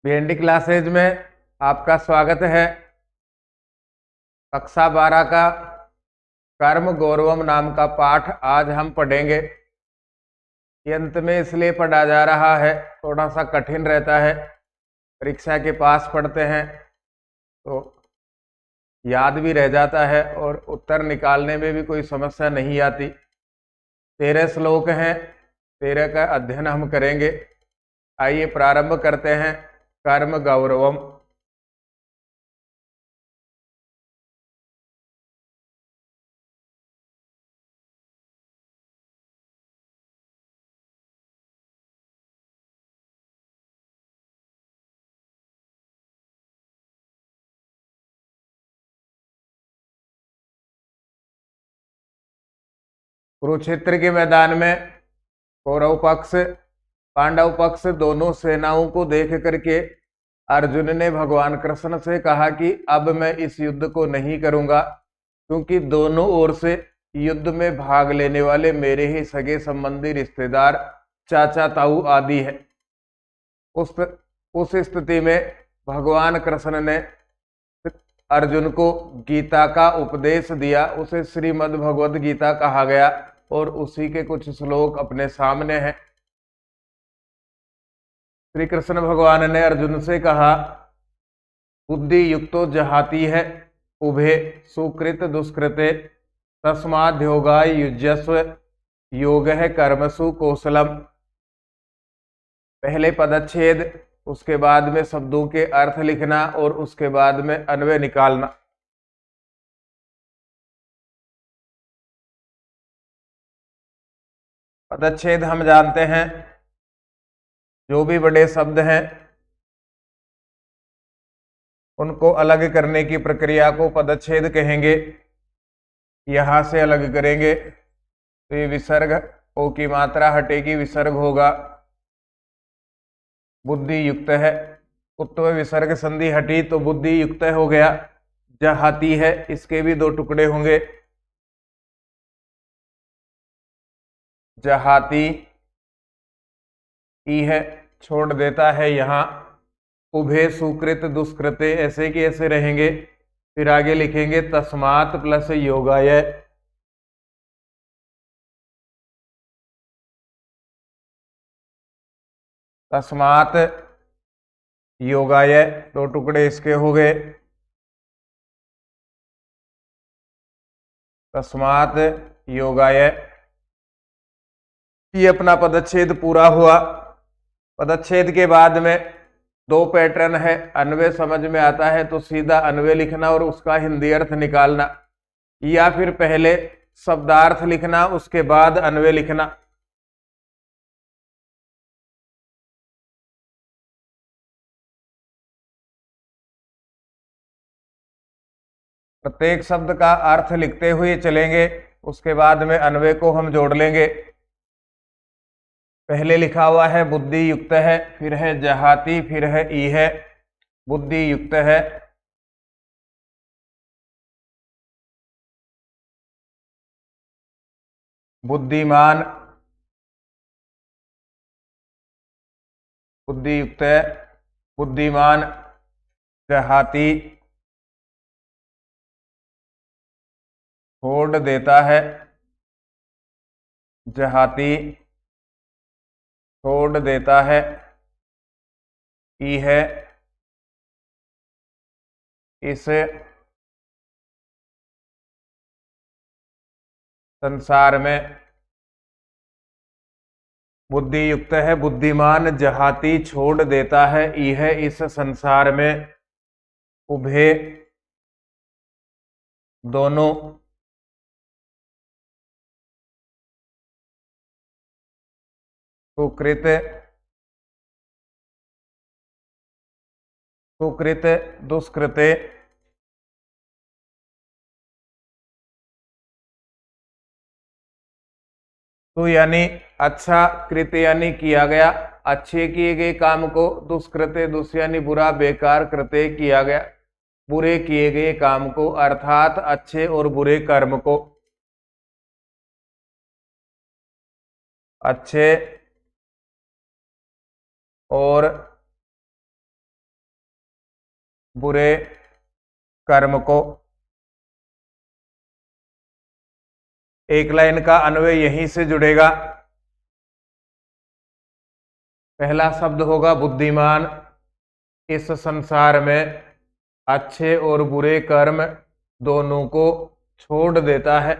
BND classes में आपका स्वागत है। कक्षा 12 का कर्म गौरवम नाम का पाठ आज हम पढ़ेंगे। ये अंत में इसलिए पढ़ा जा रहा है, थोड़ा सा कठिन रहता है। परीक्षा के पास पढ़ते हैं तो याद भी रह जाता है और उत्तर निकालने में भी कोई समस्या नहीं आती। 13 श्लोक हैं, 13 का अध्ययन हम करेंगे। आइए प्रारंभ करते हैं। कर्म गौरवम। कुरुक्षेत्र के मैदान में कौरव पक्ष पांडव पक्ष दोनों सेनाओं को देख करके अर्जुन ने भगवान कृष्ण से कहा कि अब मैं इस युद्ध को नहीं करूंगा, क्योंकि दोनों ओर से युद्ध में भाग लेने वाले मेरे ही सगे संबंधी रिश्तेदार चाचा ताऊ आदि है। उस स्थिति में भगवान कृष्ण ने अर्जुन को गीता का उपदेश दिया। उसे श्रीमद् भगवद गीता कहा गया और उसी के कुछ श्लोक अपने सामने हैं। श्री कृष्ण भगवान ने अर्जुन से कहा, बुद्धि युक्तो जहाती है उभे सुकृत दुष्कृते तस्माद् योगाय युज्यस्व योग है कर्मसु कौशलम। पहले पदच्छेद, उसके बाद में शब्दों के अर्थ लिखना और उसके बाद में अन्वय निकालना। पदच्छेद हम जानते हैं, जो भी बड़े शब्द हैं उनको अलग करने की प्रक्रिया को पदच्छेद कहेंगे। यहां से अलग करेंगे तो ये विसर्ग ओ की मात्रा हटेगी, विसर्ग होगा। बुद्धि युक्त है, उत्व विसर्ग संधि हटी तो बुद्धि युक्त हो गया। जहाती है, इसके भी दो टुकड़े होंगे। जहाती ई है, छोड़ देता है यहां। उभे सुकृत दुष्कृते ऐसे के ऐसे रहेंगे। फिर आगे लिखेंगे तस्मात् प्लस योगाय। तस्मात् योगाय, दो टुकड़े इसके हो गए। तस्मात् योगाय, ये अपना पदच्छेद पूरा हुआ। पदच्छेद के बाद में दो पैटर्न है। अन्वय समझ में आता है तो सीधा अन्वय लिखना और उसका हिंदी अर्थ निकालना, या फिर पहले शब्दार्थ लिखना उसके बाद अन्वय लिखना। प्रत्येक शब्द का अर्थ लिखते हुए चलेंगे, उसके बाद में अन्वय को हम जोड़ लेंगे। पहले लिखा हुआ है बुद्धि युक्त है, फिर है जहाती, फिर है ई है। बुद्धि युक्त है, बुद्धिमान। बुद्धि युक्त है, बुद्धिमान। जहाती, छोड़ देता है। जहाती, छोड़ देता है। ई है, इस संसार में। बुद्धि युक्त है, बुद्धिमान। जहाती, छोड़ देता है। ई है, इस संसार में। उभे, दोनों। सुकृत, सुकृत दुष्कृते। तो यानी अच्छा, कृत यानी किया गया, अच्छे किए गए काम को। दुष्कृते, दुष् यानी बुरा, बेकार। कृते किया गया, बुरे किए गए काम को, अर्थात अच्छे और बुरे कर्म को। अच्छे और बुरे कर्म को। एक लाइन का अन्वय यहीं से जुड़ेगा। पहला शब्द होगा बुद्धिमान। इस संसार में अच्छे और बुरे कर्म दोनों को छोड़ देता है।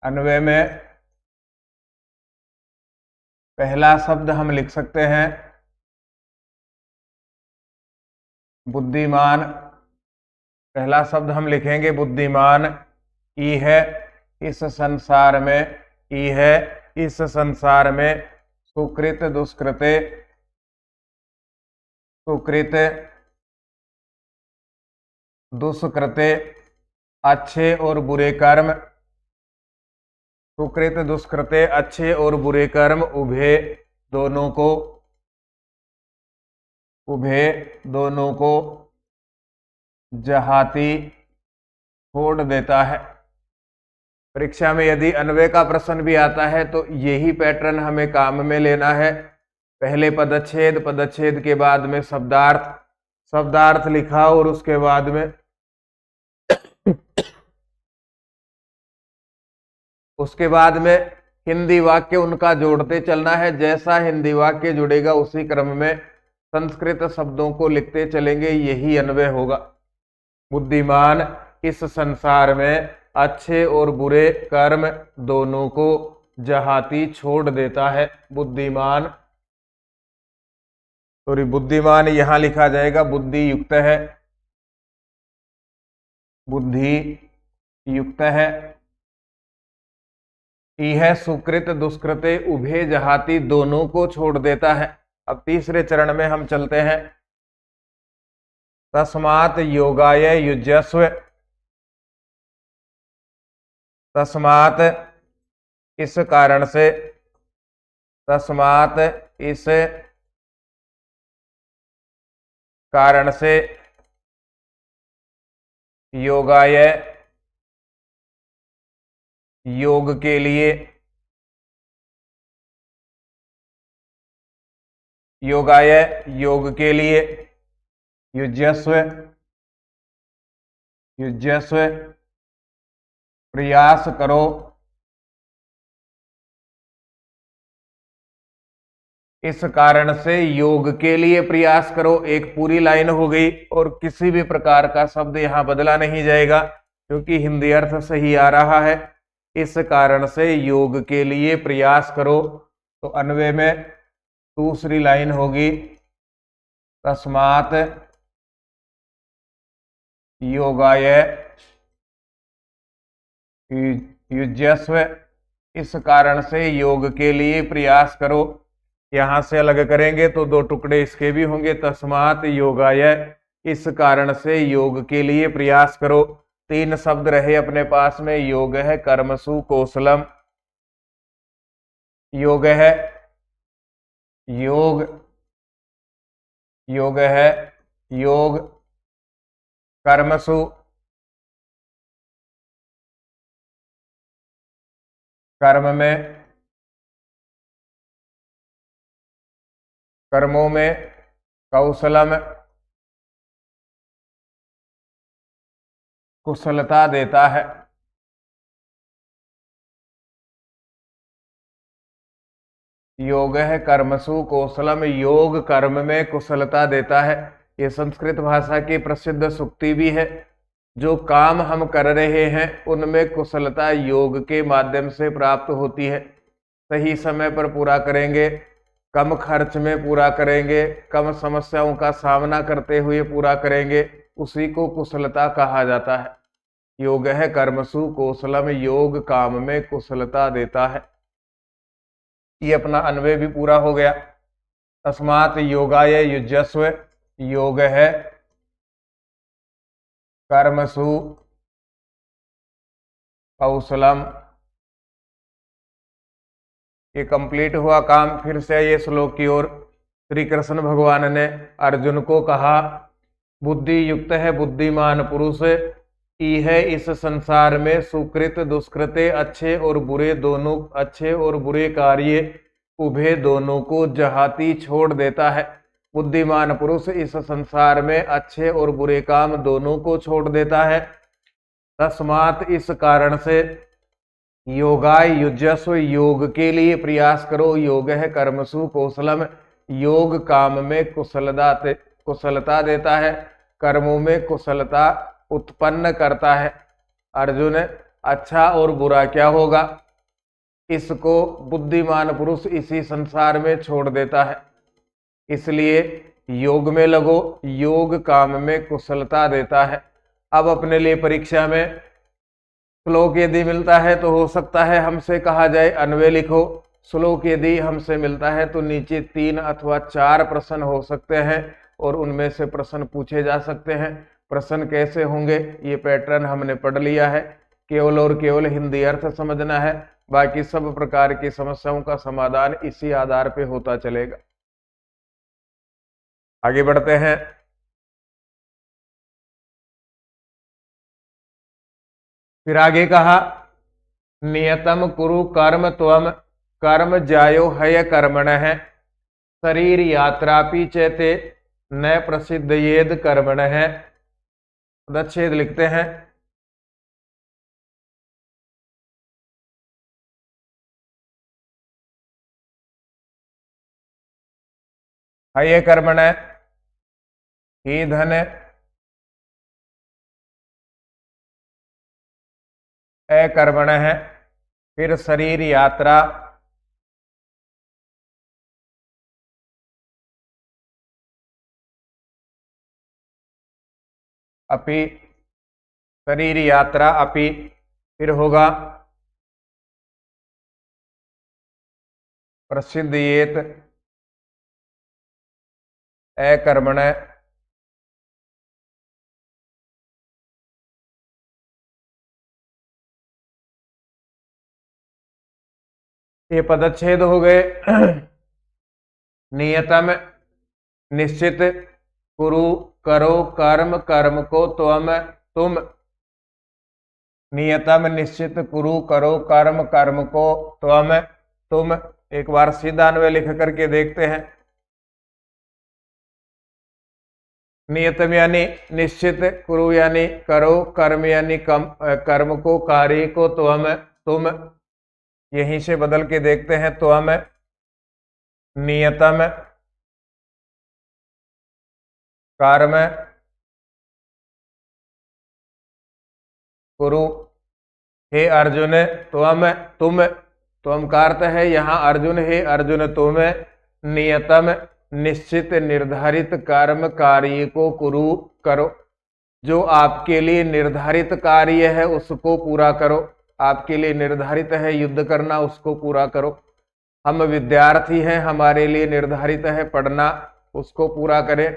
अन्वय में पहला शब्द हम लिख सकते हैं बुद्धिमान। पहला शब्द हम लिखेंगे बुद्धिमान। ई है इस संसार में, ई है इस संसार में सुकृत दुष्कृते, सुकृत दुष्कृते अच्छे और बुरे कर्म, सुकृत दुष्कृते अच्छे और बुरे कर्म उभे दोनों को, उभे दोनों को जहाती छोड़ देता है। परीक्षा में यदि अन्वय का प्रश्न भी आता है तो यही पैटर्न हमें काम में लेना है। पहले पदच्छेद, पदच्छेद के बाद में शब्दार्थ, शब्दार्थ लिखा और उसके बाद में उसके बाद में हिंदी वाक्य उनका जोड़ते चलना है। जैसा हिंदी वाक्य जुड़ेगा उसी क्रम में संस्कृत शब्दों को लिखते चलेंगे, यही अन्वय होगा। बुद्धिमान इस संसार में अच्छे और बुरे कर्म दोनों को जहाती छोड़ देता है। बुद्धिमान, सॉरी बुद्धिमान यहां लिखा जाएगा बुद्धि युक्त है, बुद्धि युक्त है। यह सुकृत दुष्कृते उभे जहाती दोनों को छोड़ देता है। अब तीसरे चरण में हम चलते हैं। तस्मात् योगाय युज्यस्व, तस्मात् इस कारण से, तस्मात् इस कारण से योगाय योग के लिए, योगाय योग के लिए, युज्यस्व, युज्यस्व प्रयास करो, इस कारण से योग के लिए प्रयास करो। एक पूरी लाइन हो गई और किसी भी प्रकार का शब्द यहां बदला नहीं जाएगा क्योंकि हिंदी अर्थ सही आ रहा है। इस कारण से योग के लिए प्रयास करो। तो अन्वय में दूसरी लाइन होगी तस्मात् योगाय युज्यस्व, इस कारण से योग के लिए प्रयास करो। यहां से अलग करेंगे तो दो टुकड़े इसके भी होंगे। तस्मात् योगाय, इस कारण से योग के लिए प्रयास करो। तीन शब्द रहे अपने पास में। योग है कर्मसु कौशलम, योग है योग, योग है योग कर्मसु, कर्म में, कर्मों में, कौशलम कुशलता देता है। योग है कर्मसु कौशलम, योग कर्म में कुशलता देता है। ये संस्कृत भाषा की प्रसिद्ध सूक्ति भी है। जो काम हम कर रहे हैं उनमें कुशलता योग के माध्यम से प्राप्त होती है। सही समय पर पूरा करेंगे, कम खर्च में पूरा करेंगे, कम समस्याओं का सामना करते हुए पूरा करेंगे, उसी को कुशलता कहा जाता है। योग है कर्मसु कौशलम, योग काम में कुशलता देता है। ये अपना अन्वय भी पूरा हो गया। तस्मात् योगाय युज्यस्व, योग है कर्मसु कौशलम। ये कंप्लीट हुआ काम। फिर से ये श्लोक की ओर। श्री कृष्ण भगवान ने अर्जुन को कहा बुद्धि युक्त है बुद्धिमान पुरुष, ई है इस संसार में सुकृत दुष्कृते अच्छे और बुरे दोनों, अच्छे और बुरे कार्य उभे दोनों को जहाती छोड़ देता है। बुद्धिमान पुरुष इस संसार में अच्छे और बुरे काम दोनों को छोड़ देता है। तस्मात् इस कारण से योगाय युज्यस्व, योग के लिए प्रयास करो। योग है कर्मसु कौशलम, योग काम में कुशलता देता है, कर्मों में कुशलता उत्पन्न करता है। अर्जुन, अच्छा और बुरा क्या होगा, इसको बुद्धिमान पुरुष इसी संसार में छोड़ देता है। इसलिए योग में लगो, योग काम में कुशलता देता है। अब अपने लिए परीक्षा में श्लोक यदि मिलता है तो हो सकता है हमसे कहा जाए अन्वय लिखो। श्लोक यदि हमसे मिलता है तो नीचे 3 अथवा 4 प्रश्न हो सकते हैं और उनमें से प्रश्न पूछे जा सकते हैं। प्रश्न कैसे होंगे ये पैटर्न हमने पढ़ लिया है। केवल और केवल हिंदी अर्थ समझना है, बाकी सब प्रकार की समस्याओं का समाधान इसी आधार पे होता चलेगा। आगे बढ़ते हैं। फिर आगे कहा, नियतम कुरु कर्म त्वम कर्म जायो हय कर्मणः शरीर यात्रापि चैते न प्रसिद्ध येद कर्मणः। पदच्छेद लिखते हैं। हय कर्मणः ही धन, अकर्मणः फिर शरीर यात्रा, अपि शरीर यात्रा अपि फिर होगा प्रसिद्ध येत अकर्मणः। ये पदच्छेद हो गए। नियतम निश्चित, कुरु करो कर्म कर्म को तुम, नियतम निश्चित, कुरु करो कर्म कर्म को तुम। एक बार सीधा अन्वय लिख करके देखते हैं। नियतम यानी निश्चित, कुरु यानी करो, कर्म यानी कर्म को, कार्य को तुम। यहीं से बदल के देखते हैं। नियतम कर्म कुरु। हे अर्जुन, तुम का अर्थ है यहाँ अर्जुन। हे अर्जुन, तुम नियतम निश्चित निर्धारित कर्म कार्य को कुरु करो। जो आपके लिए निर्धारित कार्य है उसको पूरा करो। आपके लिए निर्धारित है युद्ध करना, उसको पूरा करो। हम विद्यार्थी हैं, हमारे लिए निर्धारित है पढ़ना, उसको पूरा करें।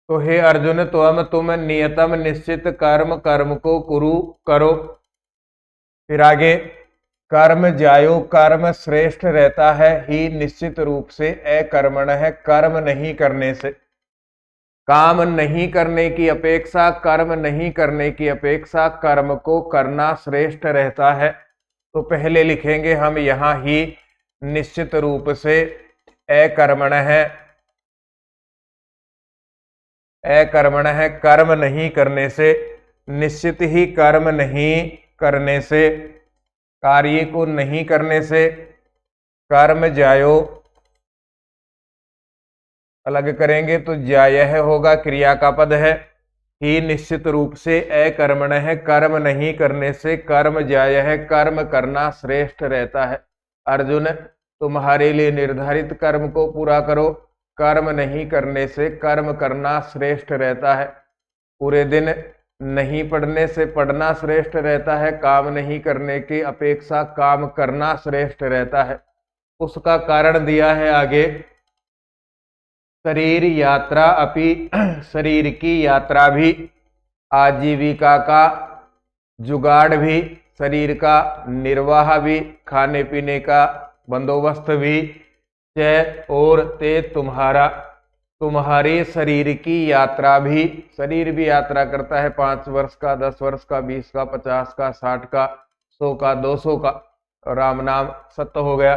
तो हे अर्जुन, तुम नियतम निश्चित कर्म कर्म को कुरु करो। फिर आगे, कर्म जायो, कर्म श्रेष्ठ रहता है ही निश्चित रूप से अकर्मण है, कर्म नहीं करने से। काम नहीं करने की अपेक्षा, कर्म नहीं करने की अपेक्षा कर्म को करना श्रेष्ठ रहता है। तो पहले लिखेंगे हम यहाँ ही निश्चित रूप से अकर्मण है, अकर्मण है कर्म नहीं करने से, निश्चित ही कर्म नहीं करने से, कार्य को नहीं करने से। कर्म जायो अलग करेंगे तो जायह होगा, क्रिया का पद है। ही निश्चित रूप से अकर्मण है, कर्म नहीं करने से। कर्म जायह, कर्म करना श्रेष्ठ रहता है। अर्जुन, तुम्हारे लिए निर्धारित कर्म को पूरा करो। कर्म नहीं करने से कर्म करना श्रेष्ठ रहता है। पूरे दिन नहीं पढ़ने से पढ़ना श्रेष्ठ रहता है। काम नहीं करने की अपेक्षा काम करना श्रेष्ठ रहता है। उसका कारण दिया है आगे, शरीर यात्रा अपि, शरीर की यात्रा भी, आजीविका का जुगाड़ भी, शरीर का निर्वाह भी, खाने पीने का बंदोबस्त भी, जय और ते तुम्हारा, तुम्हारे शरीर की यात्रा भी। शरीर भी यात्रा करता है, 5 वर्ष का, 10 वर्ष का, 20 का, 50 का, 60 का, 100 का, 200 का। राम नाम सत्य हो गया।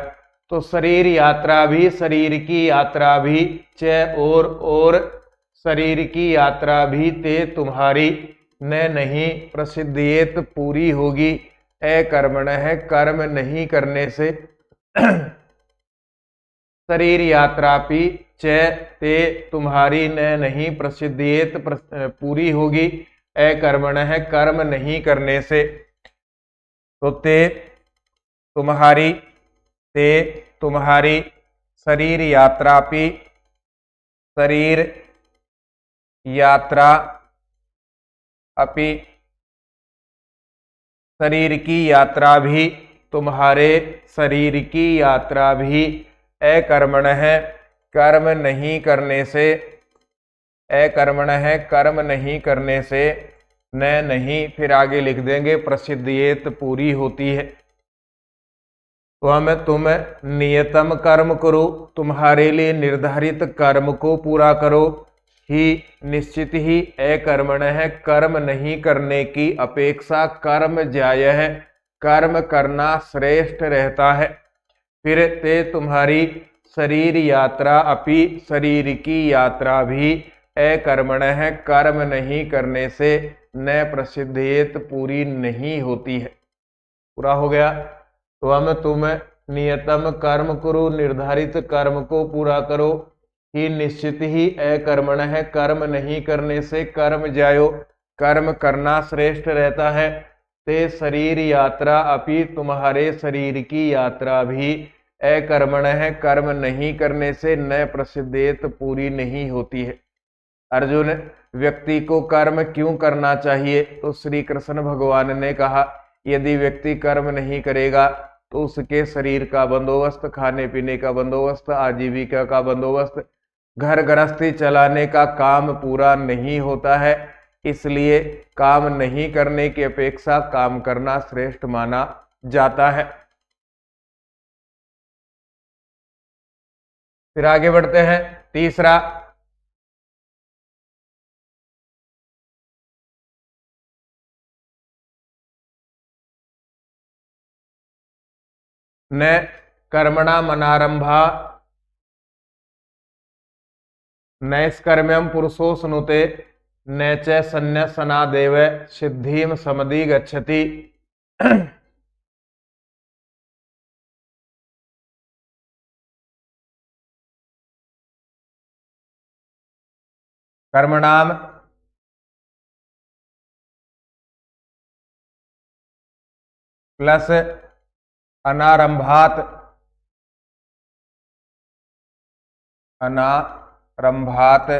तो शरीर यात्रा भी, शरीर की यात्रा भी, च और शरीर की यात्रा भी ते तुम्हारी, न नहीं प्रसिद्धियेत पूरी होगी। अकर्मण है, कर्म नहीं करने से शरीर यात्रा भी च ते तुम्हारी, न नहीं प्रसिद्धियेत पूरी होगी। अकर्मण है, कर्म नहीं करने से। तो ते तुम्हारी, ते तुम्हारी शरीर यात्रा भी, शरीर यात्रा अपि, शरीर की यात्रा भी, तुम्हारे शरीर की यात्रा भी, अकर्मण है, कर्म नहीं करने से। अकर्मण है, कर्म नहीं करने से, न नहीं, फिर आगे लिख देंगे प्रसिद्धियेत पूरी होती है। तुम नियतम कर्म करो, तुम्हारे लिए निर्धारित कर्म को पूरा करो। ही निश्चित ही, अकर्मण है, कर्म नहीं करने की अपेक्षा कर्म ज्याय है, कर्म करना श्रेष्ठ रहता है। फिर ते तुम्हारी शरीर यात्रा अपि, शरीर की यात्रा भी, अकर्मण है, कर्म नहीं करने से, न प्रसिद्धियेत पूरी नहीं होती है। पूरा हो गया। तुम नियतम कर्म करो, निर्धारित कर्म को पूरा करो। ही निश्चित ही, अकर्मण है, कर्म नहीं करने से, कर्म जायो, कर्म करना श्रेष्ठ रहता है। ते शरीर यात्रा अपि, तुम्हारे शरीर की यात्रा भी, अकर्मण है, कर्म नहीं करने से, न प्रसिद्धेत पूरी नहीं होती है। अर्जुन, व्यक्ति को कर्म क्यों करना चाहिए? तो श्री कृष्ण भगवान ने कहा, यदि व्यक्ति कर्म नहीं करेगा तो उसके शरीर का बंदोबस्त, खाने पीने का बंदोबस्त, आजीविका का बंदोबस्त, घर गृहस्थी चलाने का काम पूरा नहीं होता है। इसलिए काम नहीं करने की अपेक्षा काम करना श्रेष्ठ माना जाता है। फिर आगे बढ़ते हैं। तीसरा, न कर्मणा मनारंभा नैष्कर्म्यम पुरुषो स्नुते, न च संन्यासनादेव सिद्धिम समधि गच्छति। कर्मणाम प्लस अनारंभात, अनारंभात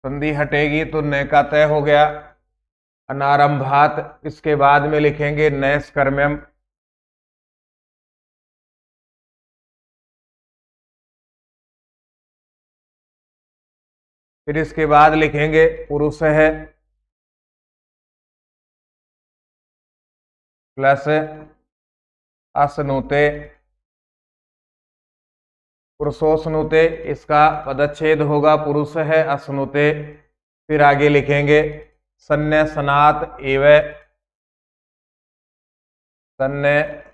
संधि हटेगी तो न का तय हो गया। अनारंभात इसके बाद में लिखेंगे नैष्कर्म्यम, फिर इसके बाद लिखेंगे पुरुष है प्लस अश्नुते, पुरुषोस्नुते, इसका पदच्छेद होगा, पुरुष है अश्नुते। फिर आगे लिखेंगे संन्यासनात् एव, संन्यासनात्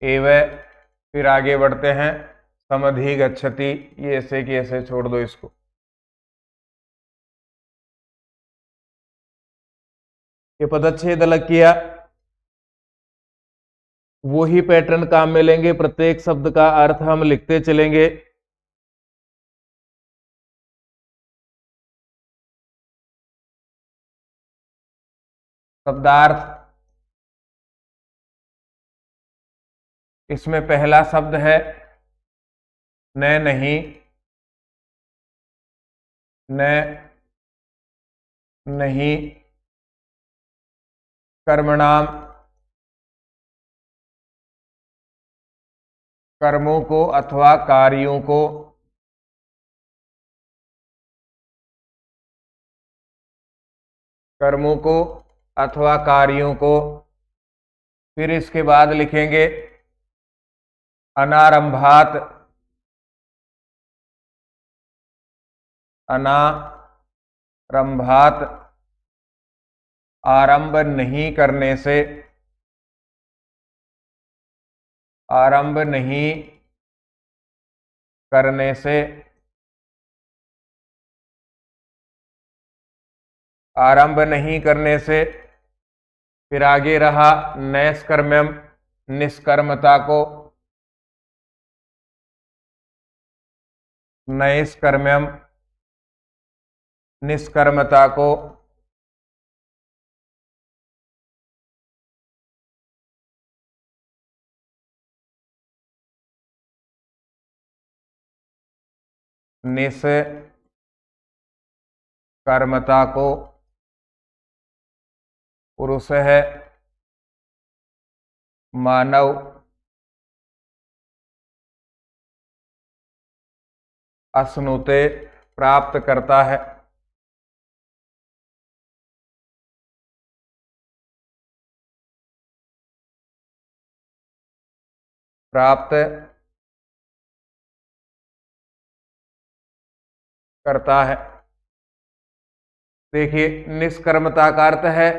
एव। फिर आगे बढ़ते हैं, समधि गच्छति, ये ऐसे की ऐसे छोड़ दो इसको। ये पदच्छेद अलग किया, वो ही पैटर्न काम में लेंगे, प्रत्येक शब्द का अर्थ हम लिखते चलेंगे। शब्दार्थ, इसमें पहला शब्द है न नहीं, न नहीं कर्मणाम, कर्मों को अथवा कार्यों को, कर्मों को अथवा कार्यों को। फिर इसके बाद लिखेंगे अनारंभात, अनारंभात आरंभ नहीं करने से, आरंभ नहीं करने से, आरंभ नहीं करने से। फिर आगे रहा नैष्कर्म्यम, निष्कर्मता को, नैष्कर्म्यम निष्कर्मता को, निष्कर्मता को पुरुष है मानव अश्नुते प्राप्त करता है, प्राप्त करता है। देखिए निष्कर्मता का अर्थ है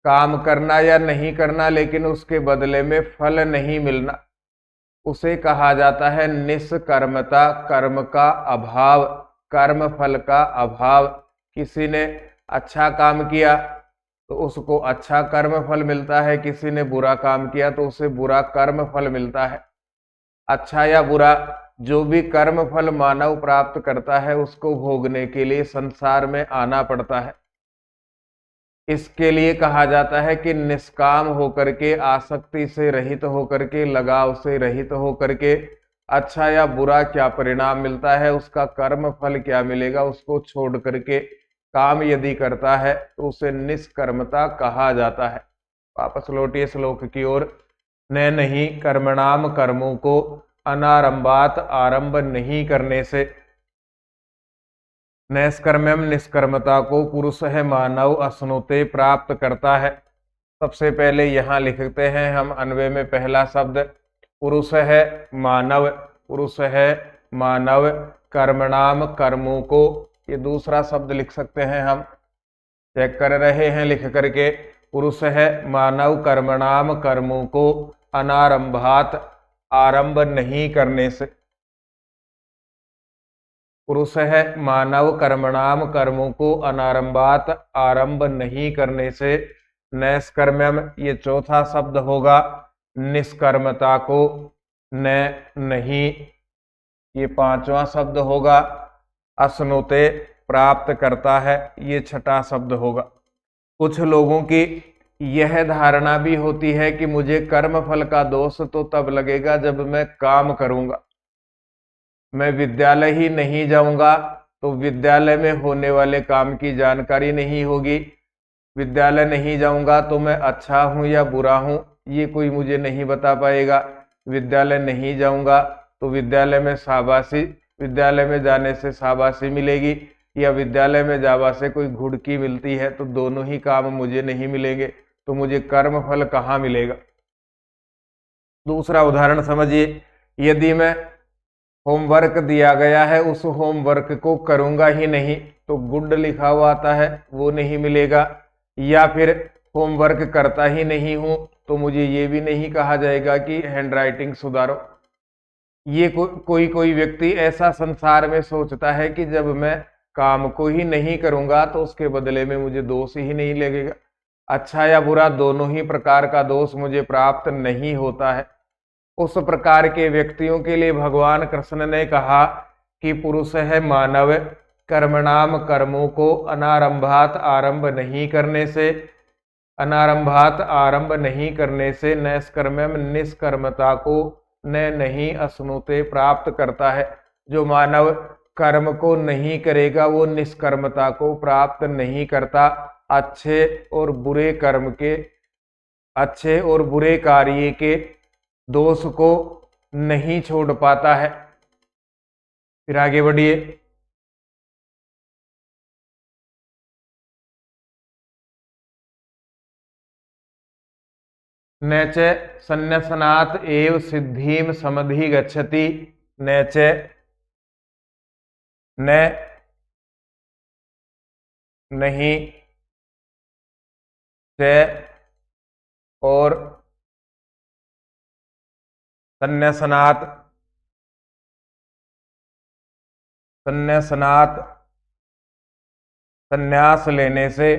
काम करना या नहीं करना लेकिन उसके बदले में फल नहीं मिलना, उसे कहा जाता है निष्कर्मता। कर्म का अभाव, कर्म फल का अभाव। किसी ने अच्छा काम किया तो उसको अच्छा कर्म फल मिलता है, किसी ने बुरा काम किया तो उसे बुरा कर्म फल मिलता है। अच्छा या बुरा जो भी कर्म फल मानव प्राप्त करता है उसको भोगने के लिए संसार में आना पड़ता है। इसके लिए कहा जाता है कि निष्काम होकर के, आसक्ति से रहित होकर के, लगाव से रहित होकर के अच्छा या बुरा क्या परिणाम मिलता है, उसका कर्म फल क्या मिलेगा, उसको छोड़ करके काम यदि करता है तो उसे निष्कर्मता कहा जाता है। वापस लौटिए श्लोक की ओर। न नहीं कर्मणाम, कर्मों को अनारंभात आरंभ नहीं करने से, नैष्कर्म्यम निष्कर्मता को पुरुष है मानव अश्नुते प्राप्त करता है। सबसे पहले यहां लिखते हैं हम अन्वय में पहला शब्द पुरुष है मानव, पुरुष है मानव कर्मणाम, कर्मों को। ये दूसरा शब्द लिख सकते हैं हम, चेक कर रहे हैं लिख करके। पुरुष है मानव कर्मणाम, कर्मों को अनारंभात आरंभ नहीं करने से। पुरुष है मानव कर्मणाम, कर्मों को अनारंभात आरंभ नहीं करने से। नैष्कर्म्यम ये चौथा शब्द होगा, निष्कर्मता को न नहीं ये पांचवा शब्द होगा, अश्नुते प्राप्त करता है ये छठा शब्द होगा। कुछ लोगों की यह धारणा भी होती है कि मुझे कर्म फल का दोष तो तब लगेगा जब मैं काम करूंगा, मैं विद्यालय ही नहीं जाऊंगा तो विद्यालय में होने वाले काम की जानकारी नहीं होगी, विद्यालय नहीं जाऊंगा तो मैं अच्छा हूं या बुरा हूं ये कोई मुझे नहीं बता पाएगा, विद्यालय नहीं जाऊंगा तो विद्यालय में शाबाशी, विद्यालय में जाने से शाबाशी मिलेगी या विद्यालय में जावा से कोई घुड़की मिलती है, तो दोनों ही काम मुझे नहीं मिलेंगे तो मुझे कर्म फल कहाँ मिलेगा। दूसरा उदाहरण समझिए, यदि मैं होमवर्क दिया गया है उस होमवर्क को करूंगा ही नहीं तो गुड लिखा हुआ आता है वो नहीं मिलेगा, या फिर होमवर्क करता ही नहीं हूं तो मुझे ये भी नहीं कहा जाएगा कि हैंडराइटिंग सुधारो। ये कोई व्यक्ति ऐसा संसार में सोचता है कि जब मैं काम को ही नहीं करूंगा तो उसके बदले में मुझे दोष ही नहीं लगेगा, अच्छा या बुरा दोनों ही प्रकार का दोष मुझे प्राप्त नहीं होता है। उस प्रकार के व्यक्तियों के लिए भगवान कृष्ण ने कहा कि पुरुष है मानव कर्मणाम, कर्मों को अनारंभात आरंभ नहीं करने से, अनारंभात आरंभ नहीं करने से नैष्कर्म्यम निष्कर्मता को न नहीं अश्नुते प्राप्त करता है। जो मानव कर्म को नहीं करेगा वो निष्कर्मता को प्राप्त नहीं करता, अच्छे और बुरे कर्म के, अच्छे और बुरे कार्य के दोष को नहीं छोड़ पाता है। फिर आगे बढ़िए, न च संन्यासनात् एव सिद्धिम समधि गच्छति, न च न नहीं च और संन्यासनात् संन्यासनात् संन्यास लेने से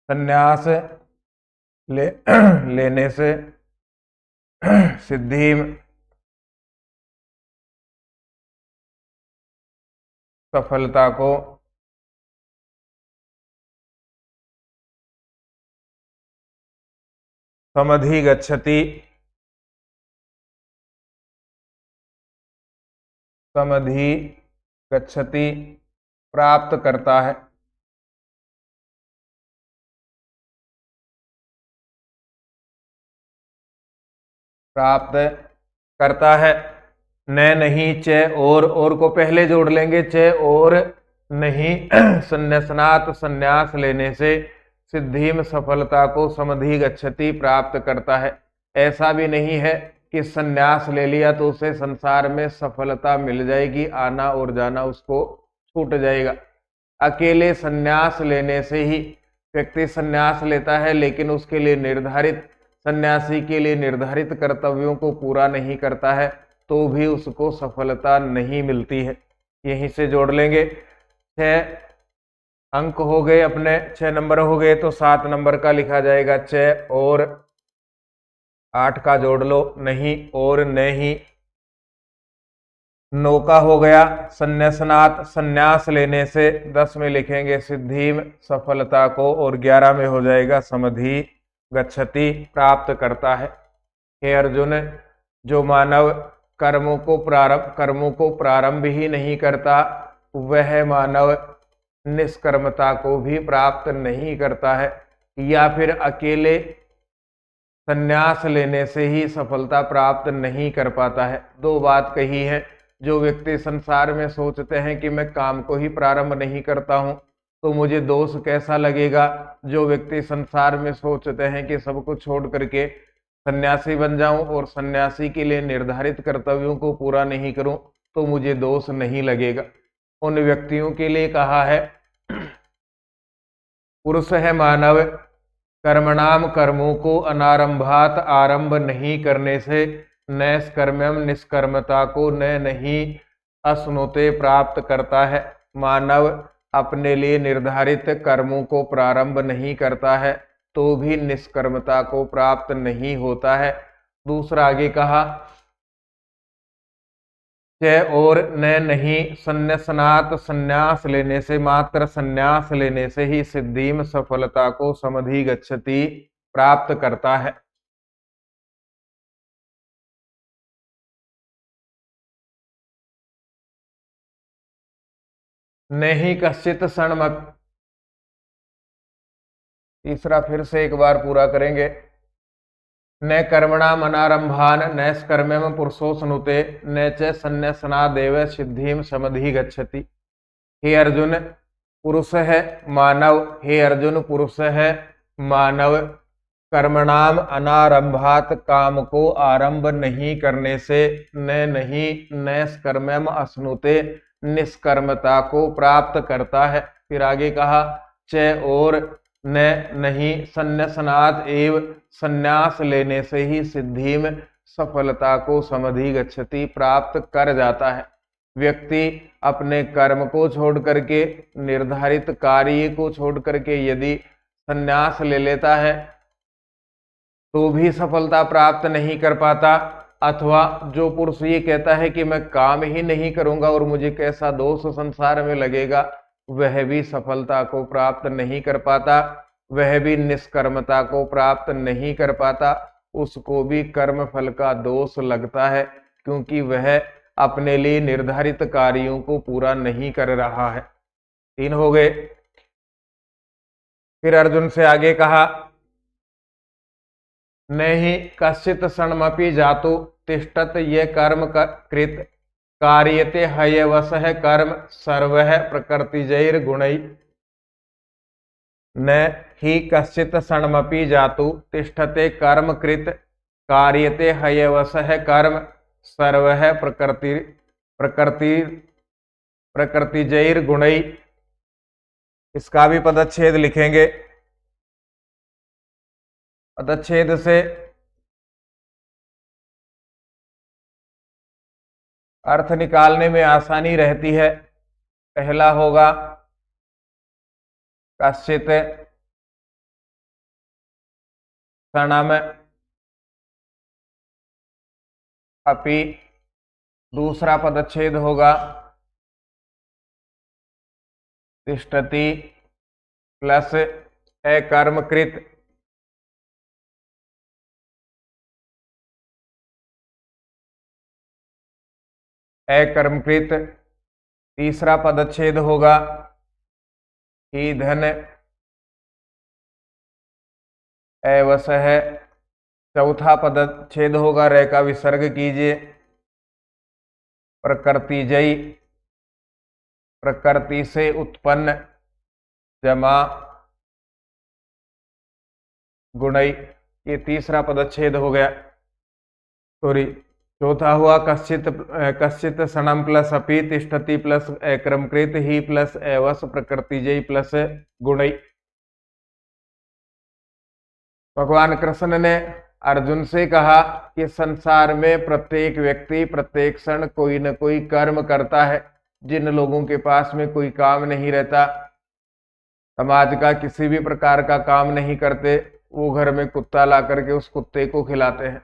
संन्यास लेने से सिद्धिम सफलता को समधिगच्छति समधिगच्छति प्राप्त करता है। प्राप्त करता है। न नहीं च और को पहले जोड़ लेंगे, च और नहीं संन्यासनात् संन्यास लेने से सिद्धिम सफलता को समधिगच्छति प्राप्त करता है। ऐसा भी नहीं है कि संन्यास ले लिया तो उसे संसार में सफलता मिल जाएगी, आना और जाना उसको छूट जाएगा। अकेले संन्यास लेने से ही व्यक्ति संन्यास लेता है, लेकिन उसके लिए निर्धारित सन्यासी के लिए निर्धारित कर्तव्यों को पूरा नहीं करता है तो भी उसको सफलता नहीं मिलती है। यहीं से जोड़ लेंगे। 6 अंक हो गए अपने, 6 नंबर हो गए, तो 7 नंबर का लिखा जाएगा च और 8 का जोड़ लो नहीं और नहीं। 9 का हो गया संन्यासनात् संन्यास लेने से, 10 में लिखेंगे सिद्धिम सफलता को और 11 में हो जाएगा समधि गच्छति प्राप्त करता है। हे अर्जुन, जो मानव कर्मों को प्रारंभ ही नहीं करता वह मानव निष्कर्मता को भी प्राप्त नहीं करता है, या फिर अकेले संन्यास लेने से ही सफलता प्राप्त नहीं कर पाता है। 2 बात कही है। जो व्यक्ति संसार में सोचते हैं कि मैं काम को ही प्रारंभ नहीं करता हूं तो मुझे दोष कैसा लगेगा, जो व्यक्ति संसार में सोचते हैं कि सब कुछ छोड़ करके सन्यासी बन जाऊं और सन्यासी के लिए निर्धारित कर्तव्यों को पूरा नहीं करूं तो मुझे दोष नहीं लगेगा, उन व्यक्तियों के लिए कहा है पुरुष है मानव कर्मणाम कर्मों को अनारंभात आरंभ नहीं करने से नैष्कर्म्यम निष्कर्मता को नहीं अश्नुते प्राप्त करता है। मानव अपने लिए निर्धारित कर्मों को प्रारंभ नहीं करता है तो भी निष्कर्मता को प्राप्त नहीं होता है। दूसरा आगे कहा च और नहीं संन्यासनात् संन्यास लेने से, मात्र संन्यास लेने से ही सिद्धिम सफलता को समधिगच्छति प्राप्त करता है। नहीं कश्चित क्षणमपि, तीसरा फिर से एक बार पूरा करेंगे। न कर्मणाम अनारंभान नैष्कर्म्यम पुरुषोऽश्नुते न च संन्यासनादेव सिद्धिम समधिगच्छति। हे अर्जुन पुरुष है मानव, हे अर्जुन पुरुष है मानव कर्मणाम अनारंभात काम को आरंभ नहीं करने से नहीं नैष्कर्म्यम अश्नुते निष्कर्मता को प्राप्त करता है। फिर आगे कहा च और नहीं संन्यासनात् एव संन्यास लेने से ही सिद्धि में सफलता को समधिगच्छति प्राप्त कर जाता है। व्यक्ति अपने कर्म को छोड़ करके, निर्धारित कार्य को छोड़ करके यदि संन्यास ले लेता है तो भी सफलता प्राप्त नहीं कर पाता, अथवा जो पुरुष ये कहता है कि मैं काम ही नहीं करूंगा और मुझे कैसा दोष संसार में लगेगा, वह भी सफलता को प्राप्त नहीं कर पाता, वह भी निष्कर्मता को प्राप्त नहीं कर पाता, उसको भी कर्म फल का दोष लगता है क्योंकि वह अपने लिए निर्धारित कार्यों को पूरा नहीं कर रहा है। 3 हो गए। फिर अर्जुन से आगे कहा नहीं कश्चित क्षणमपि जातु तिष्ठत ये कर्म कृत कार्यते हयवश है कर्म सर्वः प्रकृतिजैर गुणै। न ही कश्चित क्षणमपि जातु तिष्ठते कर्म कृत कार्यते हयवश है कर्म सर्वः प्रकृतिजैर गुणै। इसका भी पदच्छेद लिखेंगे। पदच्छेद से अर्थ निकालने में आसानी रहती है। पहला होगा कश्चित क्षणम अपि। दूसरा पदच्छेद होगा तिष्ठति प्लस अकर्मकृत। अकर्मकृत। तीसरा पदच्छेद होगा ईधन एवसह। चौथा पदच्छेद होगा रे का विसर्ग कीजिए प्रकृतिजयी, प्रकृति से उत्पन्न जमा गुणई। ये तीसरा पदच्छेद हो गया। सॉरी, चौथा हुआ कश्चित क्षणम प्लस अपि तिष्ठति प्लस अकर्मकृत ही प्लस एवस प्रकृतिजयी प्लस गुणई। भगवान कृष्ण ने अर्जुन से कहा कि संसार में प्रत्येक व्यक्ति प्रत्येक क्षण कोई न कोई कर्म करता है। जिन लोगों के पास में कोई काम नहीं रहता, समाज का किसी भी प्रकार का काम नहीं करते, वो घर में कुत्ता ला करके उस कुत्ते को खिलाते हैं,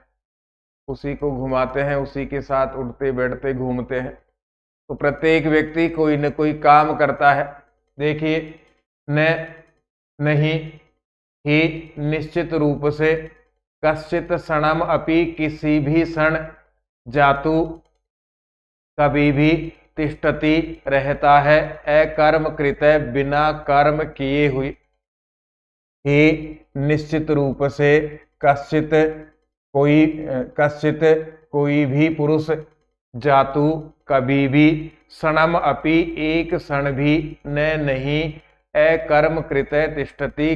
उसी को घुमाते हैं, उसी के साथ उठते बैठते घूमते हैं। तो प्रत्येक व्यक्ति कोई न कोई काम करता है। देखिए, न नहीं ही निश्चित रूप से कश्चित क्षणम अपि किसी भी क्षण जातु कभी भी तिष्ठति रहता है अकर्म कृत बिना कर्म किए हुए ही निश्चित रूप से कश्चित कोई भी पुरुष जातु कभी भी क्षणम अपि एक क्षण भी न नहीं अकर्म कृत तिष्ठति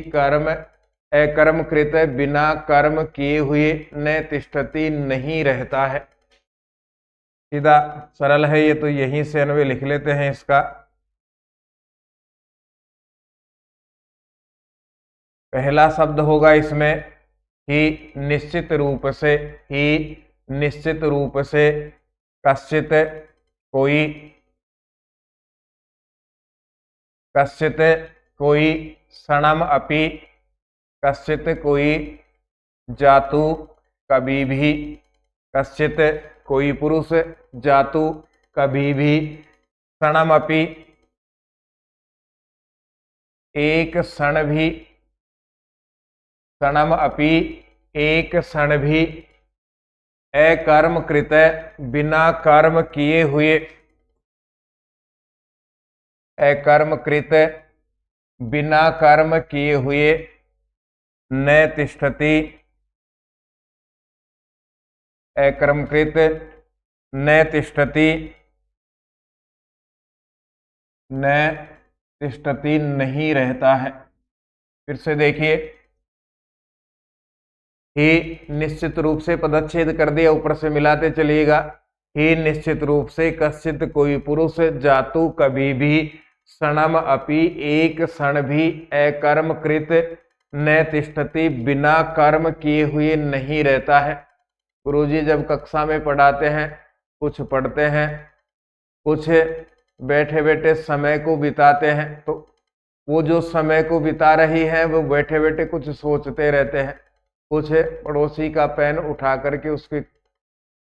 अकर्म कृत बिना कर्म किए हुए न तिष्ठति नहीं रहता है। सीधा सरल है ये, तो यहीं से अन्वय लिख लेते हैं इसका। पहला शब्द होगा इसमें ही निश्चित रूप से, ही निश्चित रूप से कश्चित कोई क्षणम अपि कश्चित कोई जातु कभी भी, कश्चित कोई पुरुष जातु कभी भी क्षणम अपि एक क्षण भी, क्षणम अपि एक क्षण भी अकर्म कृत बिना कर्म किए हुए, अकर्म कृत बिना कर्म किए हुए न तिष्ठति अकर्मकृत न तिष्ठति नहीं रहता है। फिर से देखिए, ही निश्चित रूप से पदच्छेद कर दिया, ऊपर से मिलाते चलिएगा। ही निश्चित रूप से कश्चित कोई पुरुष जातु कभी भी क्षणम अपि एक क्षण भी अकर्मकृत न तिष्ठति बिना कर्म किए हुए नहीं रहता है। गुरुजी जब कक्षा में पढ़ाते हैं, कुछ पढ़ते हैं, कुछ बैठे बैठे समय को बिताते हैं, तो वो जो समय को बिता रही है वो बैठे बैठे कुछ सोचते रहते हैं, कुछ पड़ोसी का पेन उठा करके उसके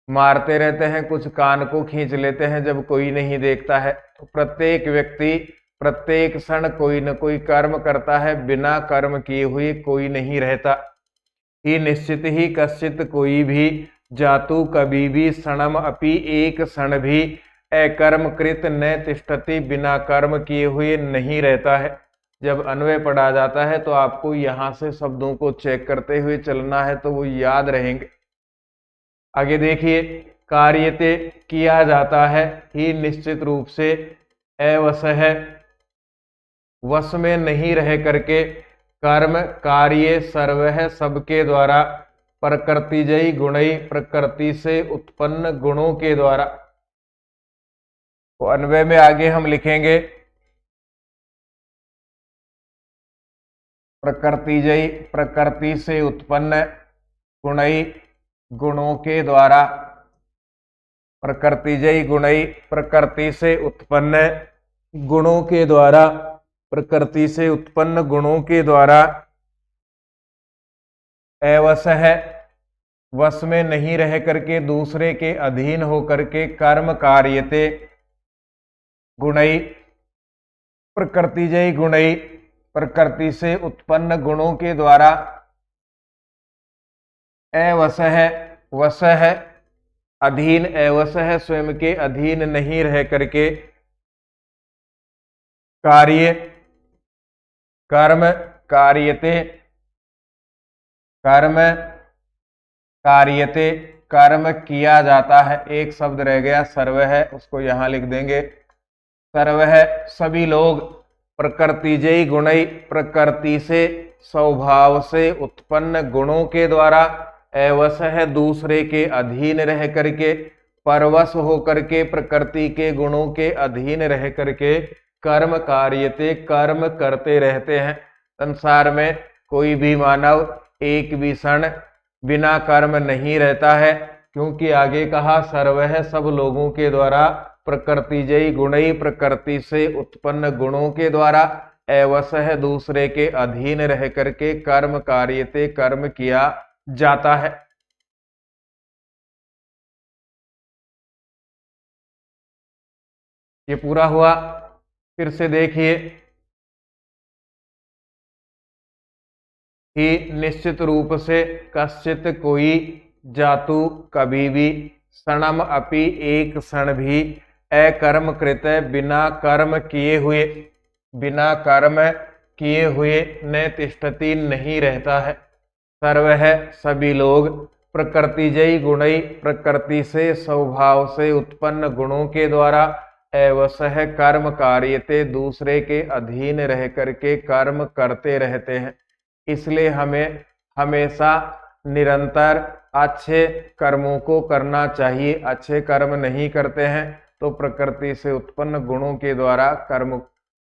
मारते रहते हैं, कुछ कान को खींच लेते हैं जब कोई नहीं देखता है। तो प्रत्येक व्यक्ति प्रत्येक क्षण कोई न कोई कर्म करता है, बिना कर्म किए हुए कोई नहीं रहता। ही निश्चित ही कश्चित कोई भी जातु कभी भी क्षणम अपि एक क्षण भी अकर्मकृत न तिष्ठति बिना कर्म किए हुए नहीं रहता है। जब अन्वय पढ़ा जाता है तो आपको यहाँ से शब्दों को चेक करते हुए चलना है, तो वो याद रहेंगे। आगे देखिए, कार्यते किया जाता है, ही निश्चित रूप से अवसह वश में नहीं रह करके कर्म कार्य सर्वह सबके द्वारा प्रकृतिजयी गुणई प्रकृति से उत्पन्न गुणों के द्वारा। तो अन्वय में आगे हम लिखेंगे प्रकृतिजयी प्रकृति से उत्पन्न, गुणई गुणों के द्वारा, प्रकृतिजयी गुणई प्रकृति से उत्पन्न गुणों के द्वारा, प्रकृति से उत्पन्न गुणों के द्वारा, अवश है वश में नहीं रह करके दूसरे के अधीन होकर के कर्म कार्यते, गुणई प्रकृतिजयी गुणई प्रकृति से उत्पन्न गुणों के द्वारा, अवश है वश है, अधीन अवश है स्वयं के अधीन नहीं रह करके, कार्य कर्म कार्यते कर्म कार्यते कर्म किया जाता है। एक शब्द रह गया सर्व है, उसको यहां लिख देंगे। सर्व है सभी लोग, प्रकृतिजयी गुणई प्रकृति से स्वभाव से उत्पन्न गुणों के द्वारा, अवश है दूसरे के अधीन रह करके, परवश होकर के प्रकृति के गुणों के अधीन रह करके, कर्म कार्यते कर्म करते रहते हैं। संसार में कोई भी मानव एक भी क्षण बिना कर्म नहीं रहता है, क्योंकि आगे कहा सर्व है सब लोगों के द्वारा, प्रकृतिजयी गुणई प्रकृति से उत्पन्न गुणों के द्वारा, अवश है दूसरे के अधीन रह करके, कर्म कार्यते कर्म किया जाता है। ये पूरा हुआ। फिर से देखिए कि निश्चित रूप से कश्चित कोई जातु कभी भी, क्षणम अपि एक क्षण भी, अकर्म कृत बिना कर्म किए हुए, बिना कर्म किए हुए न तिष्ठति नहीं रहता है। सर्व है सभी लोग, प्रकृतिजयी गुणई प्रकृति से स्वभाव से उत्पन्न गुणों के द्वारा, अवश है कर्म कार्यते दूसरे के अधीन रह करके कर्म करते रहते हैं। इसलिए हमें हमेशा निरंतर अच्छे कर्मों को करना चाहिए। अच्छे कर्म नहीं करते हैं तो प्रकृति से उत्पन्न गुणों के द्वारा कर्म,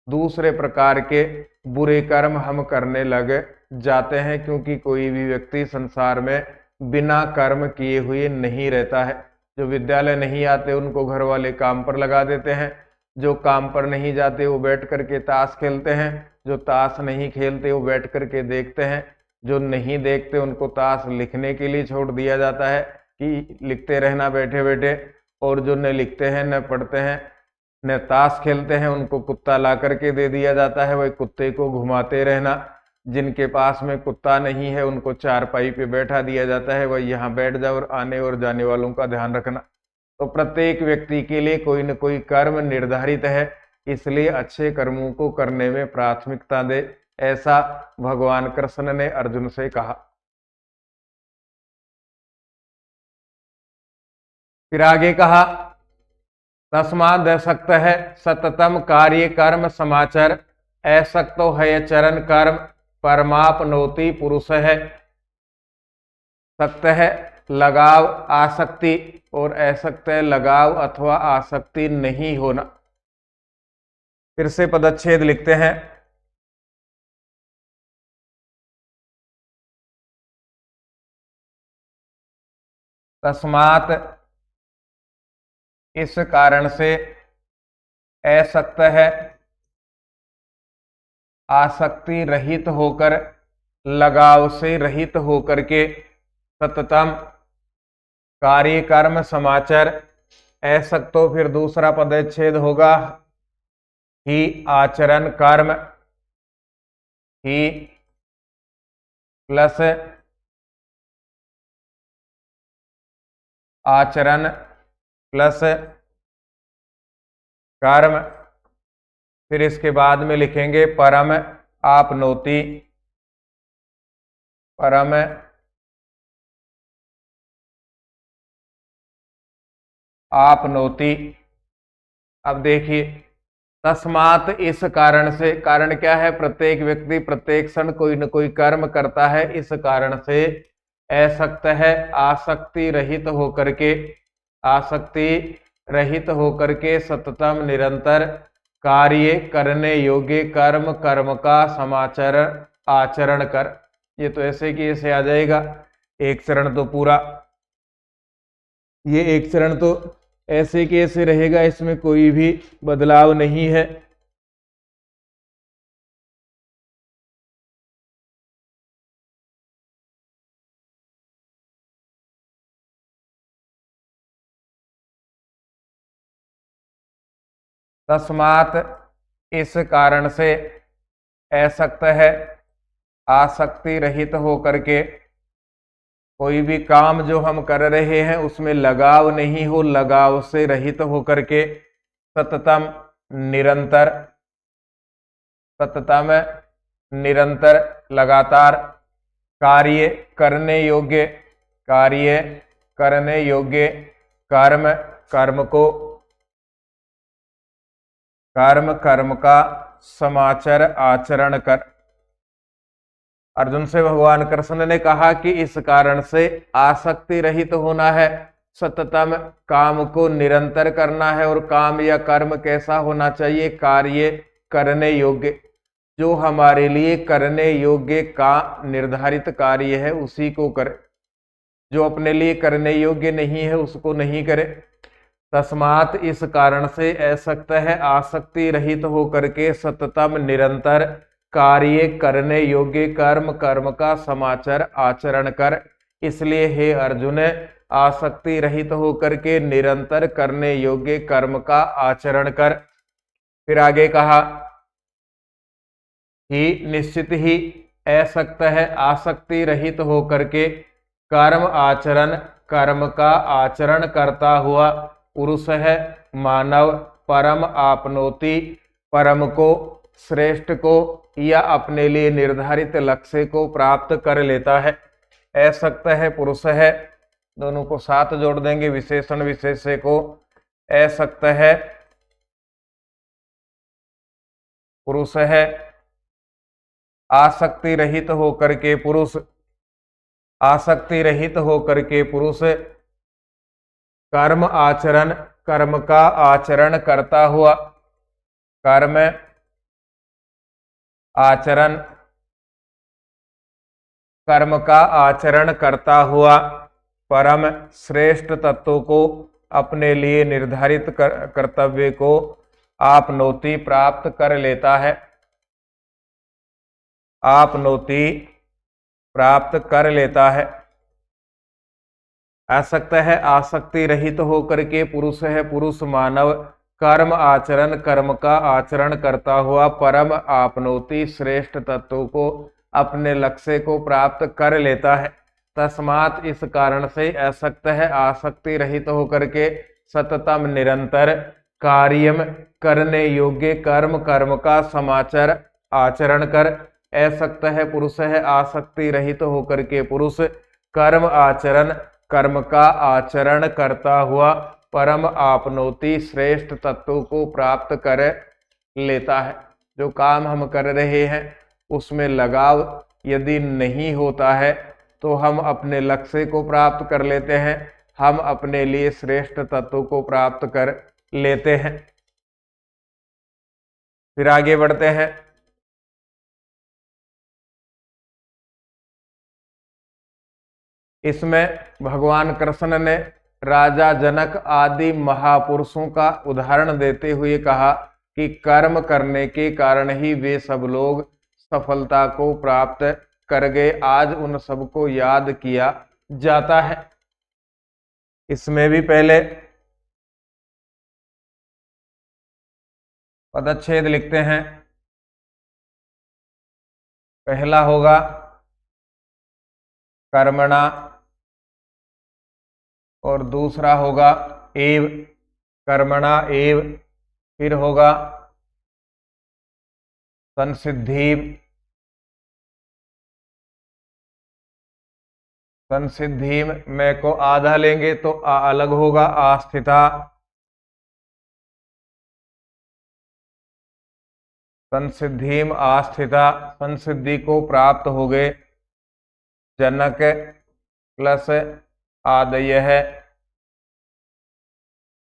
दूसरे प्रकार के बुरे कर्म हम करने लग जाते हैं, क्योंकि कोई भी व्यक्ति संसार में बिना कर्म किए हुए नहीं रहता है। जो विद्यालय नहीं आते उनको घर वाले काम पर लगा देते हैं, जो काम पर नहीं जाते वो बैठ करके ताश खेलते हैं, जो ताश नहीं खेलते वो बैठ करके देखते हैं, जो नहीं देखते उनको ताश लिखने के लिए छोड़ दिया जाता है कि लिखते रहना बैठे बैठे, और जो न लिखते हैं न पढ़ते हैं न ताश खेलते हैं उनको कुत्ता ला करके दे दिया जाता है, वही कुत्ते को घुमाते रहना। जिनके पास में कुत्ता नहीं है उनको चारपाई पे बैठा दिया जाता है, वही यहाँ बैठ जाओ और आने और जाने वालों का ध्यान रखना। तो प्रत्येक व्यक्ति के लिए कोई न कोई कर्म निर्धारित है, इसलिए अच्छे कर्मों को करने में प्राथमिकता दे, ऐसा भगवान कृष्ण ने अर्जुन से कहा। फिर आगे कहा तस्माद् असक्त है सततम कार्य कर्म समाचर, असक्तो है चरण कर्म परमापनोति पुरुष है। सक्त है लगाव आसक्ति, और असक्त है लगाव अथवा आसक्ति नहीं होना। फिर से पदच्छेद लिखते हैं। तस्मात् इस कारण से, असक्त है आसक्ति रहित होकर, लगाव से रहित होकर के, सततम कार्य कर्म समाचार, असक्तो फिर दूसरा पदच्छेद होगा ही आचरण कर्म, ही प्लस आचरण प्लस कर्म, फिर इसके बाद में लिखेंगे परम आपनोति, परम आपनोति। अब देखिए तस्मात इस कारण से, कारण क्या है? प्रत्येक व्यक्ति प्रत्येक क्षण कोई न कोई कर्म करता है, इस कारण से असक्त है आसक्ति रहित होकर के, आसक्ति रहित होकर के सततम निरंतर कार्य करने योग्य कर्म, कर्म का समाचार आचरण कर। ये तो ऐसे कि ऐसे आ जाएगा, एक चरण तो पूरा, ये एक चरण तो ऐसे कि ऐसे रहेगा, इसमें कोई भी बदलाव नहीं है। तस्मात् इस कारण से असक्त है, आसक्ति रहित होकर के, कोई भी काम जो हम कर रहे हैं उसमें लगाव नहीं हो, लगाव से रहित होकर के, सततम निरंतर, सततम निरंतर लगातार, कार्य करने योग्य, कार्य करने योग्य, कर्म कर्म को, कर्म कर्म का समाचार आचरण कर। अर्जुन से भगवान कृष्ण ने कहा कि इस कारण से आसक्ति रहित होना है, सततम काम को निरंतर करना है, और काम या कर्म कैसा होना चाहिए, कार्य करने योग्य, जो हमारे लिए करने योग्य का निर्धारित कार्य है उसी को करे, जो अपने लिए करने योग्य नहीं है उसको नहीं करे। तस्मात इस कारण से असक्त है, आसक्ति रहित होकर के सततम निरंतर कार्य करने योग्य, कर्म कर्म का समाचार आचरण कर। इसलिए हे अर्जुन, आसक्ति रहित होकर के निरंतर करने योग्य कर्म का आचरण कर। फिर आगे कहा कि निश्चित ही असक्त है, आसक्ति रहित होकर के कर्म आचरण, कर्म का आचरण करता हुआ पुरुष है मानव, परम आपनोति, परम को, श्रेष्ठ को या अपने लिए निर्धारित लक्ष्य को प्राप्त कर लेता है। असक्त है पुरुष है, दोनों को साथ जोड़ देंगे विशेषण विशेष्य को। असक्त है पुरुष है, आसक्ति रहित होकर के पुरुष, आसक्ति रहित होकर के पुरुष कर्म आचरण, कर्म का आचरण करता हुआ, कर्म आचरण, कर्म का आचरण करता हुआ परम श्रेष्ठ तत्व को, अपने लिए निर्धारित कर्तव्य को आपनोति प्राप्त कर लेता है, आपनोति प्राप्त कर लेता है। आसक्त है, आसक्ति रहित होकर के पुरुष है, पुरुष मानव, कर्म आचरण, कर्म का आचरण करता हुआ परम आपनोति, श्रेष्ठ तत्व को, अपने लक्ष्य को प्राप्त कर लेता है। तस्मात् इस कारण से असक्त है, आसक्ति रहित होकर के सततम निरंतर कार्यम करने योग्य, कर्म कर्म का समाचार आचरण कर। असक्त है पुरुष है, आसक्ति रहित होकर के पुरुष कर्म आचरण, कर्म का आचरण करता हुआ परम आपनोति, श्रेष्ठ तत्व को प्राप्त कर लेता है। जो काम हम कर रहे हैं उसमें लगाव यदि नहीं होता है तो हम अपने लक्ष्य को प्राप्त कर लेते हैं, हम अपने लिए श्रेष्ठ तत्व को प्राप्त कर लेते हैं। फिर आगे बढ़ते हैं। इसमें भगवान कृष्ण ने राजा जनक आदि महापुरुषों का उदाहरण देते हुए कहा कि कर्म करने के कारण ही वे सब लोग सफलता को प्राप्त कर गए, आज उन सबको याद किया जाता है। इसमें भी पहले पदच्छेद लिखते हैं। पहला होगा कर्मणा और दूसरा होगा एव, कर्मणा एव। फिर होगा संसिद्धि, संसिद्धि में को आधा लेंगे तो आ अलग होगा, आस्थिता। संसिद्धि आस्थिता, संसिद्धि को प्राप्त हो गए। जनक प्लस आदय है,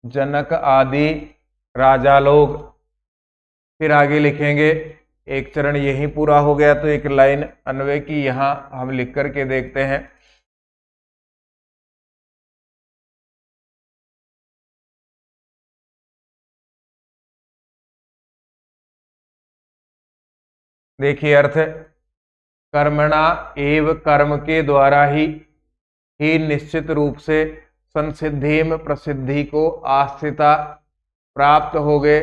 जनक आदि राजा लोग। फिर आगे लिखेंगे एक चरण यही पूरा हो गया तो एक लाइन अन्वय की यहाँ हम लिख करके देखते हैं। देखिए अर्थ, कर्मणा एव कर्म के द्वारा ही निश्चित रूप से संसिद्धिम प्रसिद्धि को आस्थिता प्राप्त हो गए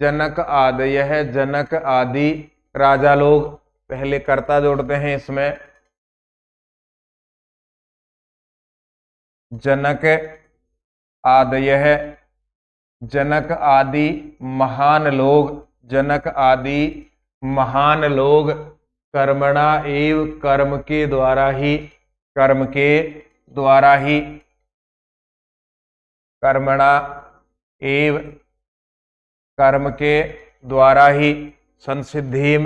जनक आदि जनक आदि राजा लोग। पहले कर्ता जोड़ते हैं इसमें, जनक आदि जनक आदि महान लोग, जनक आदि महान लोग कर्मणा एव कर्म के द्वारा ही, कर्म के द्वारा ही, कर्मणा एव कर्म के द्वारा ही संसिद्धिम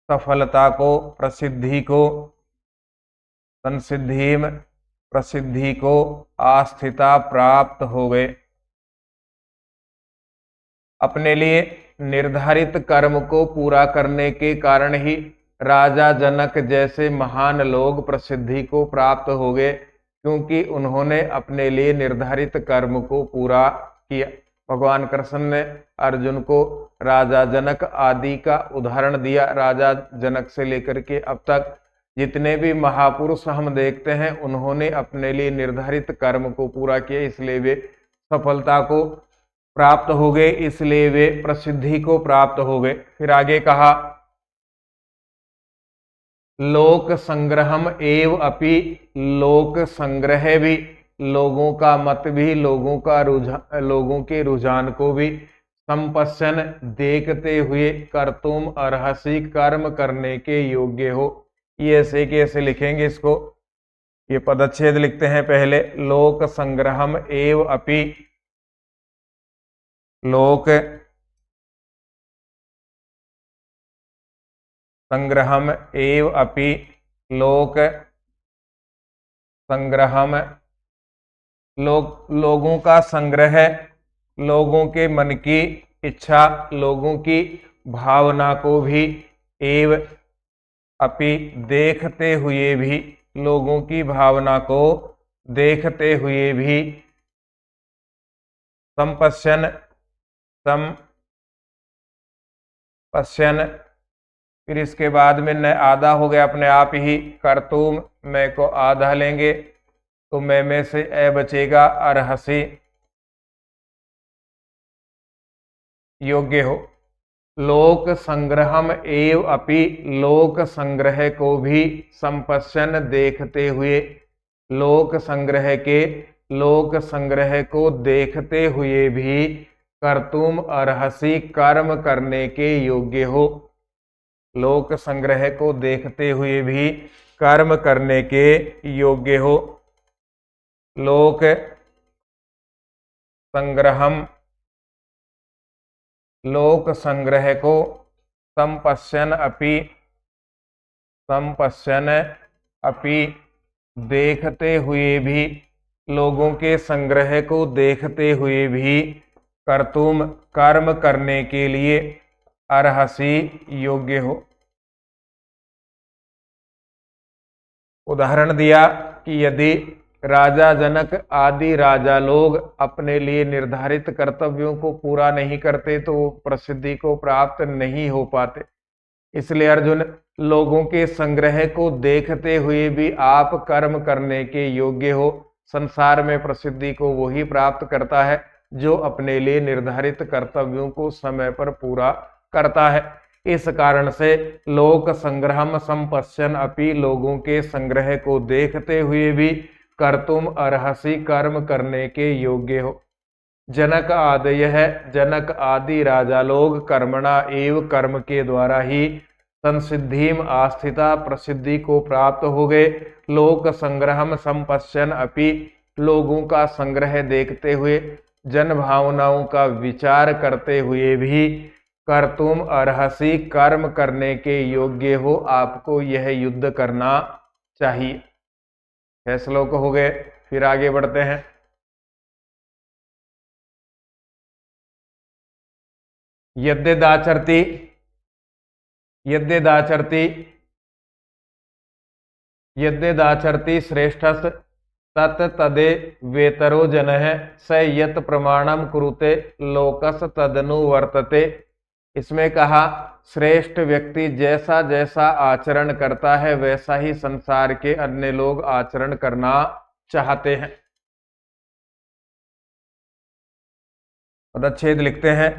सफलता को, प्रसिद्धि को, संसिद्धिम प्रसिद्धि को आस्थिता प्राप्त हो गए। अपने लिए निर्धारित कर्म को पूरा करने के कारण ही राजा जनक जैसे महान लोग प्रसिद्धि को प्राप्त हो गए, क्योंकि उन्होंने अपने लिए निर्धारित कर्म को पूरा किया। भगवान कृष्ण ने अर्जुन को राजा जनक आदि का उदाहरण दिया। राजा जनक से लेकर के अब तक जितने भी महापुरुष हम देखते हैं, उन्होंने अपने लिए निर्धारित कर्म को पूरा किया, इसलिए वे सफलता को प्राप्त हो गए, इसलिए वे प्रसिद्धि को प्राप्त हो गए। फिर आगे कहा, लोक संग्रहम एव अपि, लोक संग्रह भी, लोगों का मत भी, लोगों का रुझान, लोगों के रुझान को भी संपश्यन देखते हुए कर्तुम अर्हसि, कर्म करने के योग्य हो। ये ऐसे कैसे लिखेंगे इसको, ये पदच्छेद लिखते हैं पहले, लोक संग्रहम एव अपि, लोक संग्रहम एव अपि, लोक संग्रहम, लोगों का संग्रह, लोगों के मन की इच्छा, लोगों की भावना को भी, एव अपि देखते हुए भी, लोगों की भावना को देखते हुए भी, संपश्यन, संपश्यन, फिर इसके बाद में न आधा हो गया अपने आप ही, कर्तुम मैं को आधा लेंगे तो मैं में से ए बचेगा, अर्हसि योग्य हो। लोक संग्रहम एव अपि, लोक संग्रह को भी संपश्यन देखते हुए, लोक संग्रह के, लोक संग्रह को देखते हुए भी कर्तुम अर्हसि, कर्म करने के योग्य हो। लोक संग्रह को देखते हुए भी कर्म करने के योग्य हो। लोक संग्रहम, लोक संग्रह को संपश्यन अपि, संपश्यन अपि देखते हुए भी, लोगों के संग्रह को देखते हुए भी कर्तुम कर्म करने के लिए अर्हसि योग्य हो। उदाहरण दिया कि यदि राजा जनक आदि राजा लोग अपने लिए निर्धारित कर्तव्यों को पूरा नहीं करते तो वो प्रसिद्धि को प्राप्त नहीं हो पाते। इसलिए अर्जुन, लोगों के संग्रह को देखते हुए भी आप कर्म करने के योग्य हो। संसार में प्रसिद्धि को वही प्राप्त करता है जो अपने लिए निर्धारित कर्तव्यों को समय पर पूरा करता है। इस कारण से लोक संग्रहम संपश्यन अपि, लोगों के संग्रह को देखते हुए भी कर्तुम अर्हसि, कर्म करने के योग्य हो। जनक आदयः, जनक आदि राजा लोग कर्मणा एव, कर्म के द्वारा ही संसिद्धिम आस्थिता, प्रसिद्धि को प्राप्त हो गए। लोक संग्रहम संपश्यन अपि, लोगों का संग्रह देखते हुए, जन भावनाओं का विचार करते हुए भी कर्तुम अर्हसि, कर्म करने के योग्य हो। आपको यह युद्ध करना चाहिए। 6 श्लोक हो गए, फिर आगे बढ़ते हैं। यद्यदाचरति यद्यदाचरति यद्यदाचरति श्रेष्ठस तत् तदे वेतरो जनः स यत् प्रमाणम कुरुते लोकस तदनु वर्तते। इसमें कहा श्रेष्ठ व्यक्ति जैसा जैसा आचरण करता है वैसा ही संसार के अन्य लोग आचरण करना चाहते हैं। पदच्छेद लिखते हैं।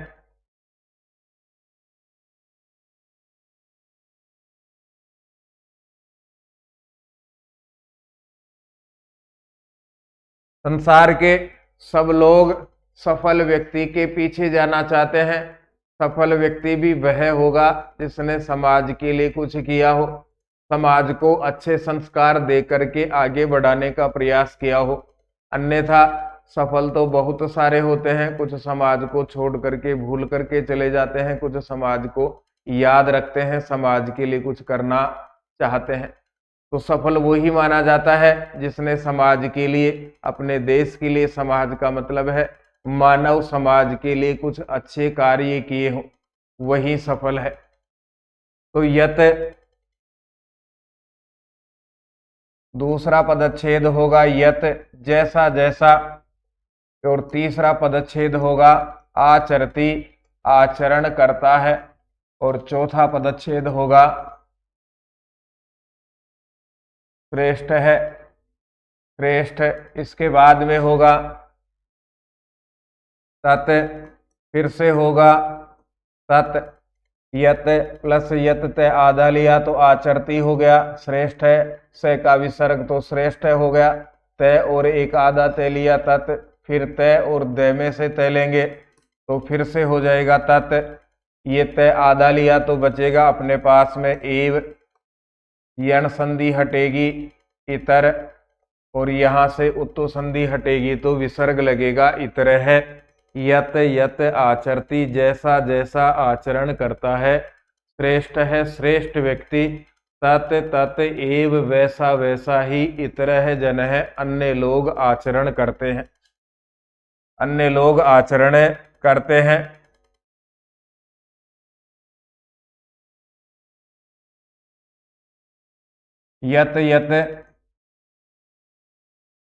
संसार के सब लोग सफल व्यक्ति के पीछे जाना चाहते हैं। सफल व्यक्ति भी वह होगा जिसने समाज के लिए कुछ किया हो, समाज को अच्छे संस्कार दे करके आगे बढ़ाने का प्रयास किया हो। अन्यथा सफल तो बहुत सारे होते हैं, कुछ समाज को छोड़ करके भूल करके चले जाते हैं, कुछ समाज को याद रखते हैं, समाज के लिए कुछ करना चाहते हैं। तो सफल वही माना जाता है जिसने समाज के लिए, अपने देश के लिए, समाज का मतलब है मानव समाज के लिए कुछ अच्छे कार्य किए हो, वही सफल है। तो यत दूसरा पदच्छेद होगा यत जैसा जैसा, और तीसरा पदच्छेद होगा आचरति आचरण करता है, और चौथा पदच्छेद होगा श्रेष्ठ है श्रेष्ठ। इसके बाद में होगा तत्, फिर से होगा तत्, यत प्लस यत ते आधा लिया तो आचरती हो गया, श्रेष्ठ है, से का विसर्ग तो श्रेष्ठ हो गया, तय और एक आधा तय लिया तत्, फिर तय और दय में से तय लेंगे तो फिर से हो जाएगा तत्। ये तय आधा लिया तो बचेगा अपने पास में एव, यण संधि हटेगी इतर, और यहां से उत्तो संधि हटेगी तो विसर्ग लगेगा इतर है। यत यत आचरती जैसा जैसा आचरण करता है, श्रेष्ठ है श्रेष्ठ व्यक्ति, तत् तत् एव वैसा वैसा ही इतरह जन है अन्य लोग आचरण करते हैं, अन्य लोग आचरण करते हैं। यत यत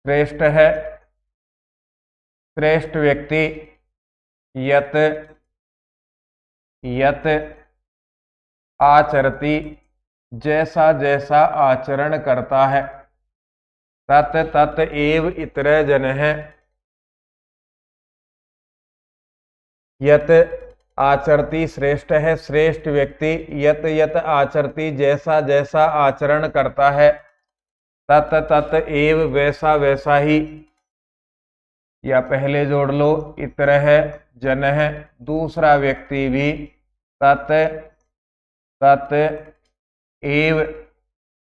श्रेष्ठ है श्रेष्ठ व्यक्ति, यत यत आचरति जैसा जैसा आचरण करता है, तत् तत् एव इतरे जन है। यत आचरति श्रेष्ठ है श्रेष्ठ व्यक्ति, यत यत आचरति जैसा जैसा आचरण करता है, तत् तत् एव वैसा वैसा ही, या पहले जोड़ लो इतर है जन है, दूसरा व्यक्ति भी तत् तत् एव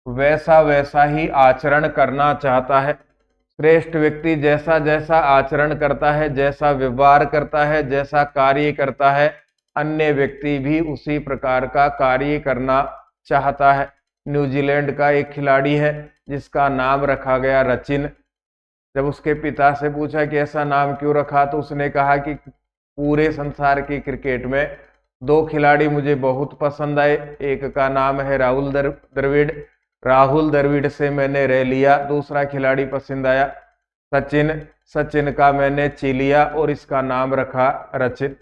वैसा वैसा ही आचरण करना चाहता है। श्रेष्ठ व्यक्ति जैसा जैसा आचरण करता है, जैसा व्यवहार करता है, जैसा कार्य करता है, अन्य व्यक्ति भी उसी प्रकार का कार्य करना चाहता है। न्यूजीलैंड का एक खिलाड़ी है जिसका नाम रखा गया रचिन। जब उसके पिता से पूछा कि ऐसा नाम क्यों रखा, तो उसने कहा कि पूरे संसार के क्रिकेट में दो खिलाड़ी मुझे बहुत पसंद आए, एक का नाम है राहुल द्रविड़, राहुल द्रविड़ से मैंने रह लिया, दूसरा खिलाड़ी पसंद आया सचिन, सचिन का मैंने ची लिया और इसका नाम रखा रचिन।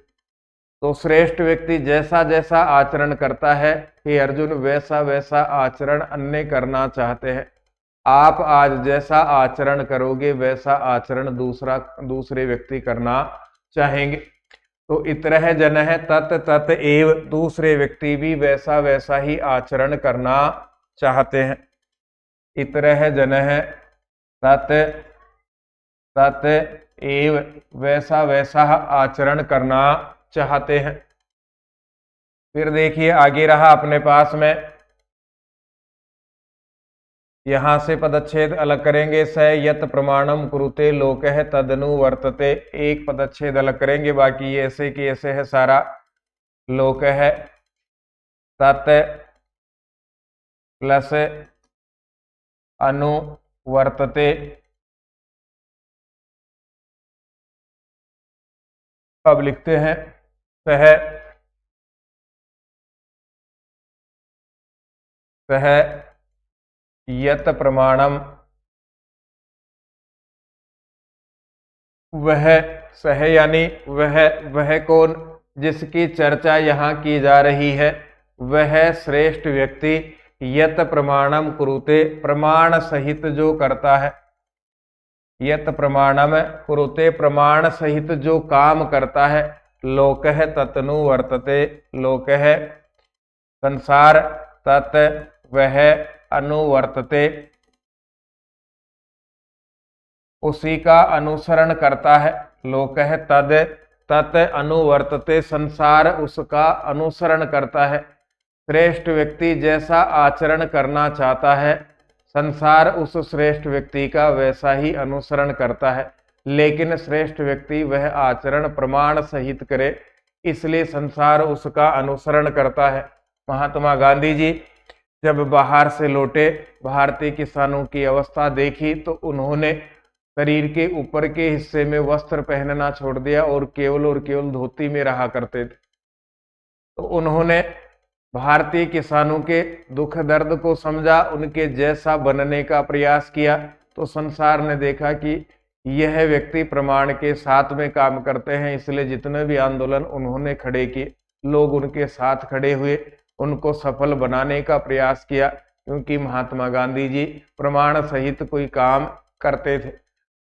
तो श्रेष्ठ व्यक्ति जैसा जैसा आचरण करता है, हे अर्जुन, वैसा वैसा आचरण अन्य करना चाहते हैं। आप आज जैसा आचरण करोगे वैसा आचरण दूसरे व्यक्ति करना चाहेंगे। तो इतरह जन है तत् तत् एव, दूसरे व्यक्ति भी वैसा वैसा ही आचरण करना चाहते हैं। इतरह जन है तत् तत् एव, वैसा वैसा आचरण करना चाहते हैं। फिर देखिए आगे रहा अपने पास में, यहां से पदच्छेद अलग करेंगे। स यत प्रमाणम कुरुते लोक है तदनु वर्तते, एक पदच्छेद अलग करेंगे, बाकी ये ऐसे की ऐसे है सारा। लोक है तत् प्लस अनु वर्तते, अब लिखते हैं सह सह यत प्रमाणम, वह, सह यानी वह कौन जिसकी चर्चा यहाँ की जा रही है, वह श्रेष्ठ व्यक्ति यत प्रमाणम कुरुते, प्रमाण सहित जो करता है, यत प्रमाणम कुरुते, प्रमाण सहित जो काम करता है, लोकः ततनु वर्तते, लोकः संसार, तत् वह, अनुवर्तते उसी का अनुसरण करता है, लोकः तद तत् अनुवर्तते, संसार उसका अनुसरण करता है। श्रेष्ठ व्यक्ति जैसा आचरण करना चाहता है, संसार उस श्रेष्ठ व्यक्ति का वैसा ही अनुसरण करता है, लेकिन श्रेष्ठ व्यक्ति वह आचरण प्रमाण सहित करे, इसलिए संसार उसका अनुसरण करता है। महात्मा गांधी जी जब बाहर से लौटे, भारतीय किसानों की अवस्था देखी तो उन्होंने शरीर के ऊपर के हिस्से में वस्त्र पहनना छोड़ दिया और केवल धोती में रहा करते थे। तो उन्होंने भारतीय किसानों के दुख दर्द को समझा, उनके जैसा बनने का प्रयास किया, तो संसार ने देखा कि यह व्यक्ति प्रमाण के साथ में काम करते हैं, इसलिए जितने भी आंदोलन उन्होंने खड़े किए, लोग उनके साथ खड़े हुए, उनको सफल बनाने का प्रयास किया, क्योंकि महात्मा गांधी जी प्रमाण सहित कोई काम करते थे।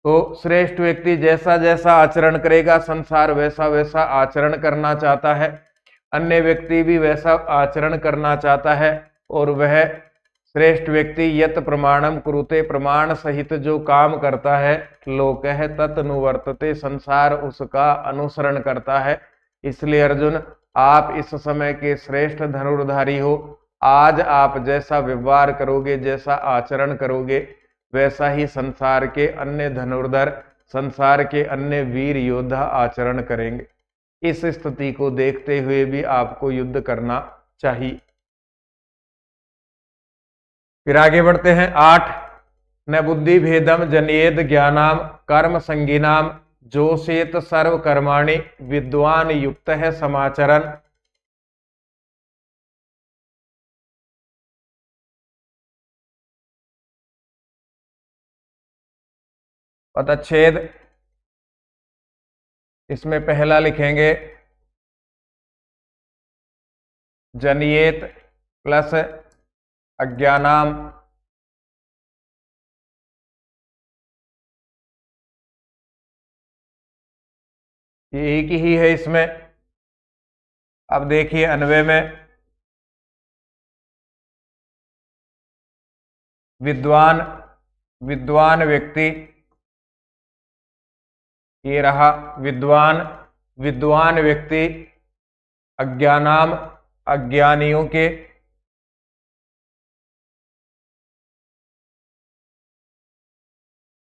तो श्रेष्ठ व्यक्ति जैसा जैसा आचरण करेगा, संसार वैसा वैसा आचरण करना चाहता है, अन्य व्यक्ति भी वैसा आचरण करना चाहता है, और वह श्रेष्ठ व्यक्ति यत प्रमाणम कुरुते, प्रमाण सहित जो काम करता है, लोकः तदनुवर्तते, संसार उसका अनुसरण करता है। इसलिए अर्जुन, आप इस समय के श्रेष्ठ धनुर्धारी हो, आज आप जैसा व्यवहार करोगे, जैसा आचरण करोगे, वैसा ही संसार के अन्य धनुर्धर, संसार के अन्य वीर योद्धा आचरण करेंगे। इस स्थिति को देखते हुए भी आपको युद्ध करना चाहिए। फिर आगे बढ़ते हैं। 8, न बुद्धि भेदम जनियेद ज्ञानाम कर्म संगीनाम जोसेत सर्व कर्माणि विद्वान युक्त है समाचरण। पदच्छेद इसमें पहला लिखेंगे जनियेत प्लस अज्ञानाम, ये एक ही है इसमें। अब देखिए अन्वय में, विद्वान व्यक्ति, ये रहा विद्वान व्यक्ति अज्ञानाम अज्ञानियों के,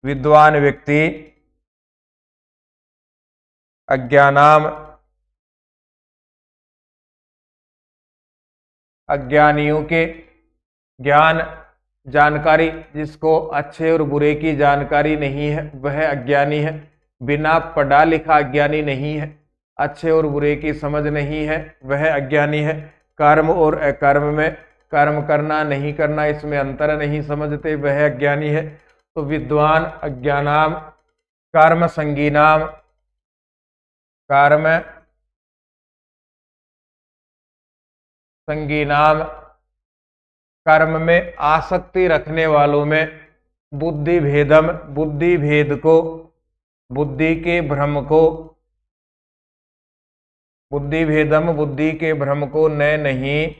विद्वान व्यक्ति अज्ञानाम अज्ञानियों के, ज्ञान जानकारी, जिसको अच्छे और बुरे की जानकारी नहीं है वह अज्ञानी है। बिना पढ़ा लिखा अज्ञानी नहीं है, अच्छे और बुरे की समझ नहीं है वह अज्ञानी है। कर्म और अकर्म में, कर्म करना नहीं करना इसमें अंतर नहीं समझते वह अज्ञानी है। तो विद्वान अज्ञानाम कर्म संगीनाम, कर्म संगीनाम कर्म में आसक्ति रखने वालों में, बुद्धि भेदम बुद्धि भेद को, बुद्धि के भ्रम को, बुद्धि भेदम बुद्धि के भ्रम को न नहीं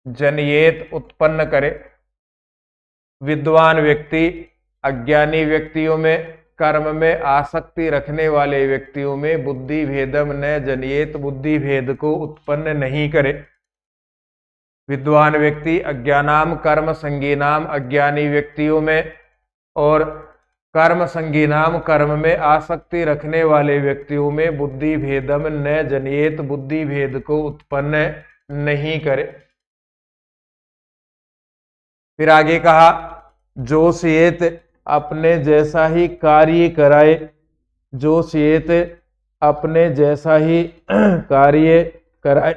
जनियेत उत्पन्न करे। विद्वान व्यक्ति अज्ञानी व्यक्तियों में, कर्म में आसक्ति रखने वाले व्यक्तियों में बुद्धि भेदम न जनियेत, बुद्धि भेद को उत्पन्न नहीं करे। विद्वान व्यक्ति अज्ञानाम कर्म संगीनाम अज्ञानी व्यक्तियों में, और कर्म संगीनाम कर्म में आसक्ति रखने वाले व्यक्तियों में बुद्धि भेदम न जनियेत, बुद्धि भेद को उत्पन्न नहीं करे। फिर आगे कहा जोशियत अपने जैसा ही कार्य कराए, जोशियत अपने जैसा ही कार्य कराए,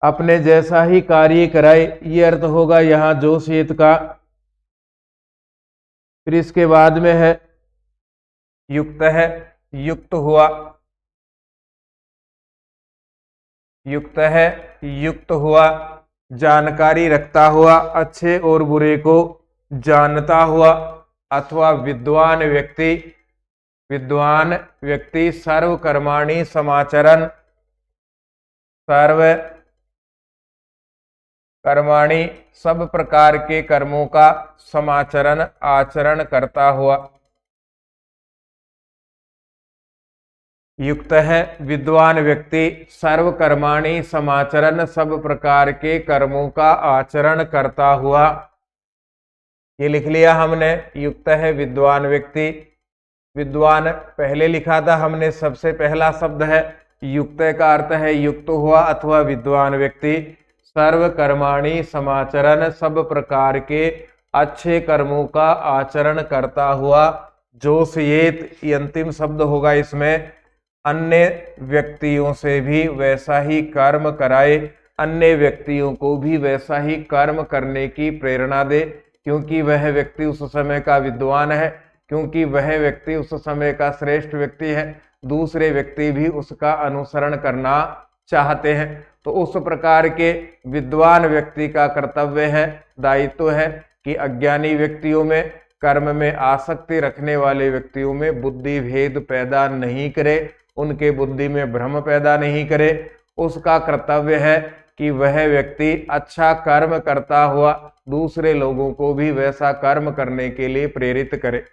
अपने जैसा ही कार्य कराए, ये अर्थ होगा यहाँ जोशियत का। फिर इसके बाद में है युक्त है, युक्त हुआ, युक्त है, युक्त हुआ, जानकारी रखता हुआ, अच्छे और बुरे को जानता हुआ, अथवा विद्वान व्यक्ति, विद्वान व्यक्ति सर्वकर्माणि समाचरण, सर्व कर्माणि सब प्रकार के कर्मों का समाचरण आचरण करता हुआ। युक्त है, विद्वान व्यक्ति सर्वकर्माणि समाचरण सब प्रकार के कर्मों का आचरण करता हुआ। ये लिख लिया हमने, युक्त है विद्वान व्यक्ति। विद्वान पहले लिखा था हमने, सबसे पहला शब्द है युक्त का अर्थ है युक्त हुआ अथवा विद्वान व्यक्ति सर्वकर्माणि समाचरण सब प्रकार के अच्छे कर्मों का आचरण करता हुआ। जोशियेत ये अंतिम शब्द होगा इसमें, अन्य व्यक्तियों से भी वैसा ही कर्म कराए, अन्य व्यक्तियों को भी वैसा ही कर्म करने की प्रेरणा दे, क्योंकि वह व्यक्ति उस समय का विद्वान है, क्योंकि वह व्यक्ति उस समय का श्रेष्ठ व्यक्ति है, दूसरे व्यक्ति भी उसका अनुसरण करना चाहते हैं। तो उस प्रकार के विद्वान व्यक्ति का कर्तव्य है, दायित्व है कि अज्ञानी व्यक्तियों में, कर्म में आसक्ति रखने वाले व्यक्तियों में बुद्धि भेद पैदा नहीं करे, उनके बुद्धि में भ्रम पैदा नहीं करे। उसका कर्तव्य है कि वह व्यक्ति अच्छा कर्म करता हुआ दूसरे लोगों को भी वैसा कर्म करने के लिए प्रेरित करे।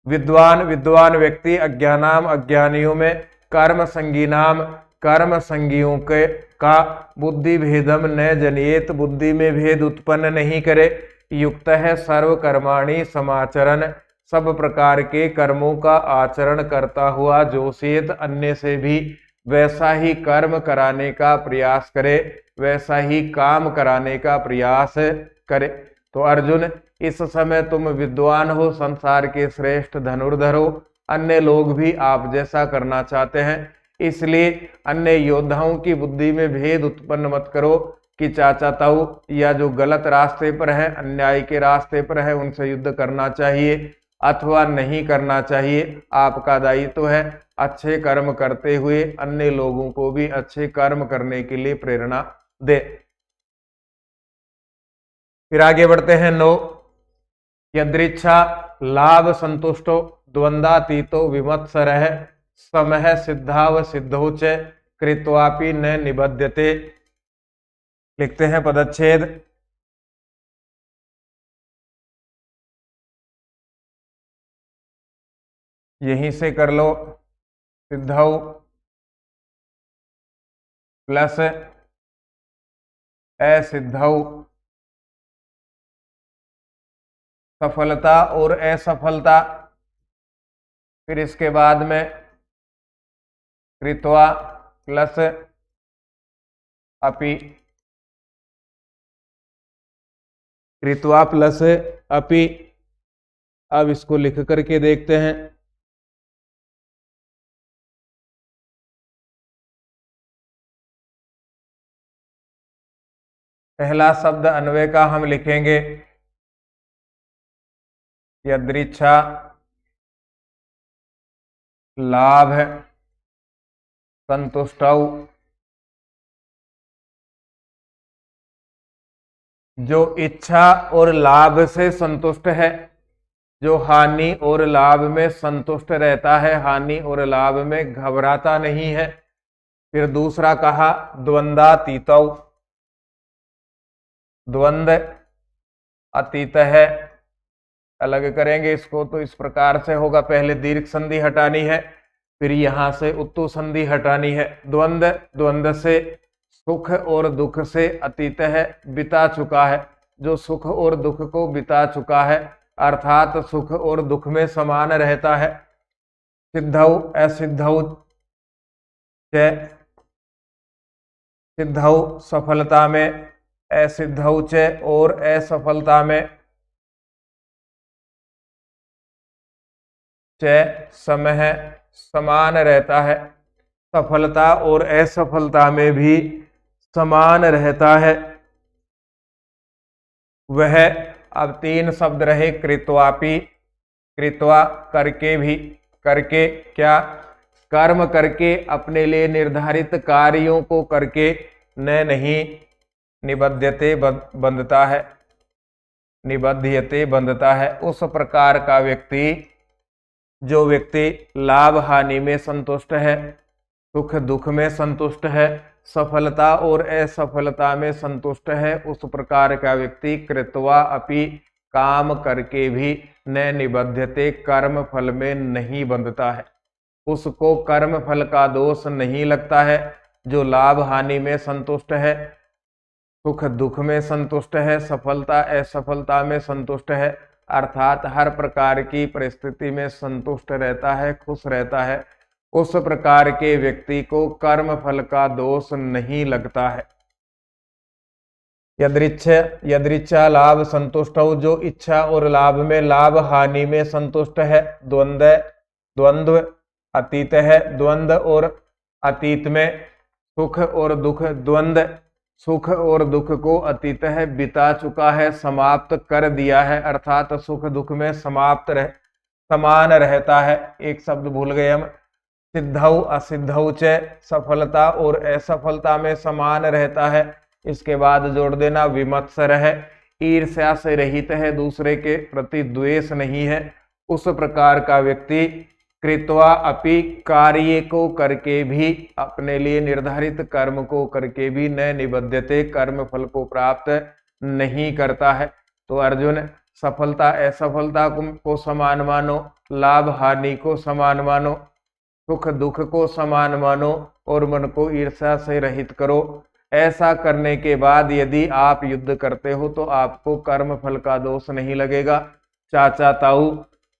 विद्वान व्यक्ति अज्ञानाम अज्ञानियों में, कर्म संगीनाम कर्म संगियों के का बुद्धि भेदम न जनिएत बुद्धि में भेद उत्पन्न नहीं करे। युक्त है सर्वकर्माणि समाचरण सब प्रकार के कर्मों का आचरण करता हुआ, जोशियत अन्य से भी वैसा ही कर्म कराने का प्रयास करे, वैसा ही काम कराने का प्रयास करे। तो अर्जुन, इस समय तुम विद्वान हो, संसार के श्रेष्ठ धनुर्धर हो, अन्य लोग भी आप जैसा करना चाहते हैं, इसलिए अन्य योद्धाओं की बुद्धि में भेद उत्पन्न मत करो कि चाचा ताऊ या जो गलत रास्ते पर है, अन्याय के रास्ते पर है, उनसे युद्ध करना चाहिए अथवा नहीं करना चाहिए। आपका दायित्व है अच्छे कर्म करते हुए अन्य लोगों को भी अच्छे कर्म करने के लिए प्रेरणा दे। फिर आगे बढ़ते हैं 9, यदृच्छा लाभ संतुष्टो द्वंद्वातीतो विमत्सरः समः सिद्धाव सिद्धौ च कृत्वापि न निबध्यते। लिखते हैं पदच्छेद, यहीं से कर लो, सिद्धौ प्लस असिद्धौ, सफलता और असफलता। फिर इसके बाद में कृत्वा प्लस अपि, कृत्वा प्लस अपि। अब इसको लिख करके देखते हैं, पहला शब्द अन्वय का हम लिखेंगे यदृच्छा लाभ संतुष्टौ, जो इच्छा और लाभ से संतुष्ट है, जो हानि और लाभ में संतुष्ट रहता है, हानि और लाभ में घबराता नहीं है। फिर दूसरा कहा द्वंद्वातीतौ, द्वंद्व अतीत है, अलग करेंगे इसको तो इस प्रकार से होगा, पहले दीर्घ संधि हटानी है, फिर यहां से उत्तु संधि हटानी है। द्वंद्व, द्वंद्व से सुख और दुख से अतीत है, बिता चुका है, जो सुख और दुख को बिता चुका है, अर्थात सुख और दुख में समान रहता है। सिद्धौ असिद्धौ च, सिद्धौ सफलता में, असिद्धौ च और असफलता में, च समः समान रहता है, सफलता और असफलता में भी समान रहता है वह, अब तीन शब्द रहे, कृत्वापि, कृत्वा करके भी, करके क्या, कर्म करके, अपने लिए निर्धारित कार्यों को करके, न नहीं, निबध्यते बंधता है, निबध्यते बंधता है, उस प्रकार का व्यक्ति, जो व्यक्ति लाभ हानि में संतुष्ट है, सुख दुख में संतुष्ट है, सफलता और असफलता में संतुष्ट है, उस प्रकार का व्यक्ति कृत्वा अपि, काम करके भी, न निबध्यते, कर्म फल में नहीं बंधता है, उसको कर्म फल का दोष नहीं लगता है। जो लाभ हानि में संतुष्ट है, सुख दुख में संतुष्ट है, सफलता असफलता में संतुष्ट है, अर्थात हर प्रकार की परिस्थिति में संतुष्ट रहता है, खुश रहता है, उस प्रकार के व्यक्ति को कर्म फल का दोष नहीं लगता है। यदृच्छा लाभ संतुष्ट हो, जो इच्छा और लाभ में, लाभ हानि में संतुष्ट है, द्वंद्व अतीत है, द्वंद्व और अतीत में, सुख और दुख, द्वंद्व सुख और दुख को अतीत है, बिता चुका है, समाप्त कर दिया है, अर्थात सुख दुख में समान रहता है। एक शब्द भूल गए हम, सिद्धौ असिद्धौ च, सफलता और असफलता में समान रहता है। इसके बाद जोड़ देना, विमत्सर है, ईर्ष्या से रहित है, दूसरे के प्रति द्वेष नहीं है, उस प्रकार का व्यक्ति कृत्वा अपि, कार्य को करके भी, अपने लिए निर्धारित कर्म को करके भी, न निबध्यते, कर्म फल को प्राप्त नहीं करता है। तो अर्जुन, सफलता असफलता को समान मानो, लाभ हानि को समान मानो, सुख दुख को समान मानो और मन को ईर्ष्या से रहित करो। ऐसा करने के बाद यदि आप युद्ध करते हो तो आपको कर्म फल का दोष नहीं लगेगा। चाचा ताऊ,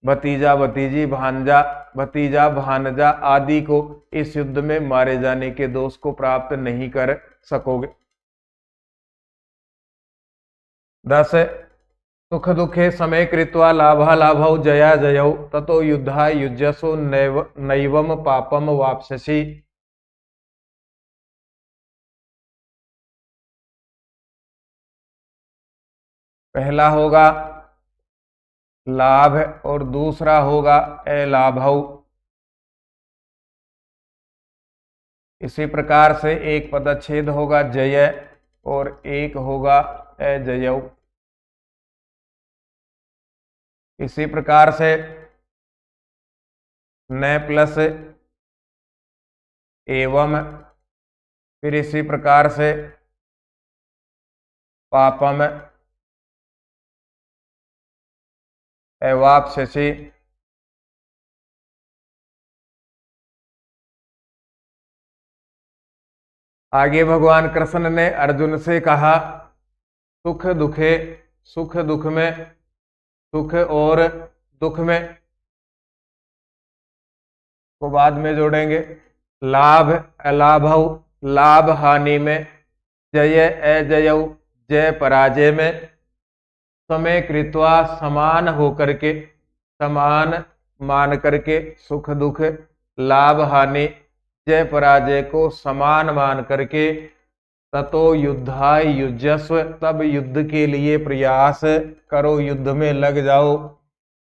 भतीजा भतीजी, भांजा भतीजा भांजा आदि को इस युद्ध में मारे जाने के दोष को प्राप्त नहीं कर सकोगे। 10 सुख दुखे समय कृत्वा लाभा लाभौ जया जयौ ततो युद्धा युज्यसो नैवम पापम वाप्स्यसि। पहला होगा लाभ और दूसरा होगा अलाभौ। इसी प्रकार से एक पदच्छेद होगा जय और एक होगा अजयौ। इसी प्रकार से न प्लस एवं, फिर इसी प्रकार से पापम अवाप्स्यसि। आगे भगवान कृष्ण ने अर्जुन से कहा, सुख दुखे, सुख दुख में, सुख और दुख में को बाद में जोड़ेंगे, लाभ अलाभौ, लाभ हानि में, जय अजयौ, जय पराजय में, समय कृत्वा समान होकर के, समान मान करके, सुख दुख लाभ हानि जय पराजय को समान मान करके, ततो युद्धाय युज्यस्व, तब युद्ध के लिए प्रयास करो, युद्ध में लग जाओ।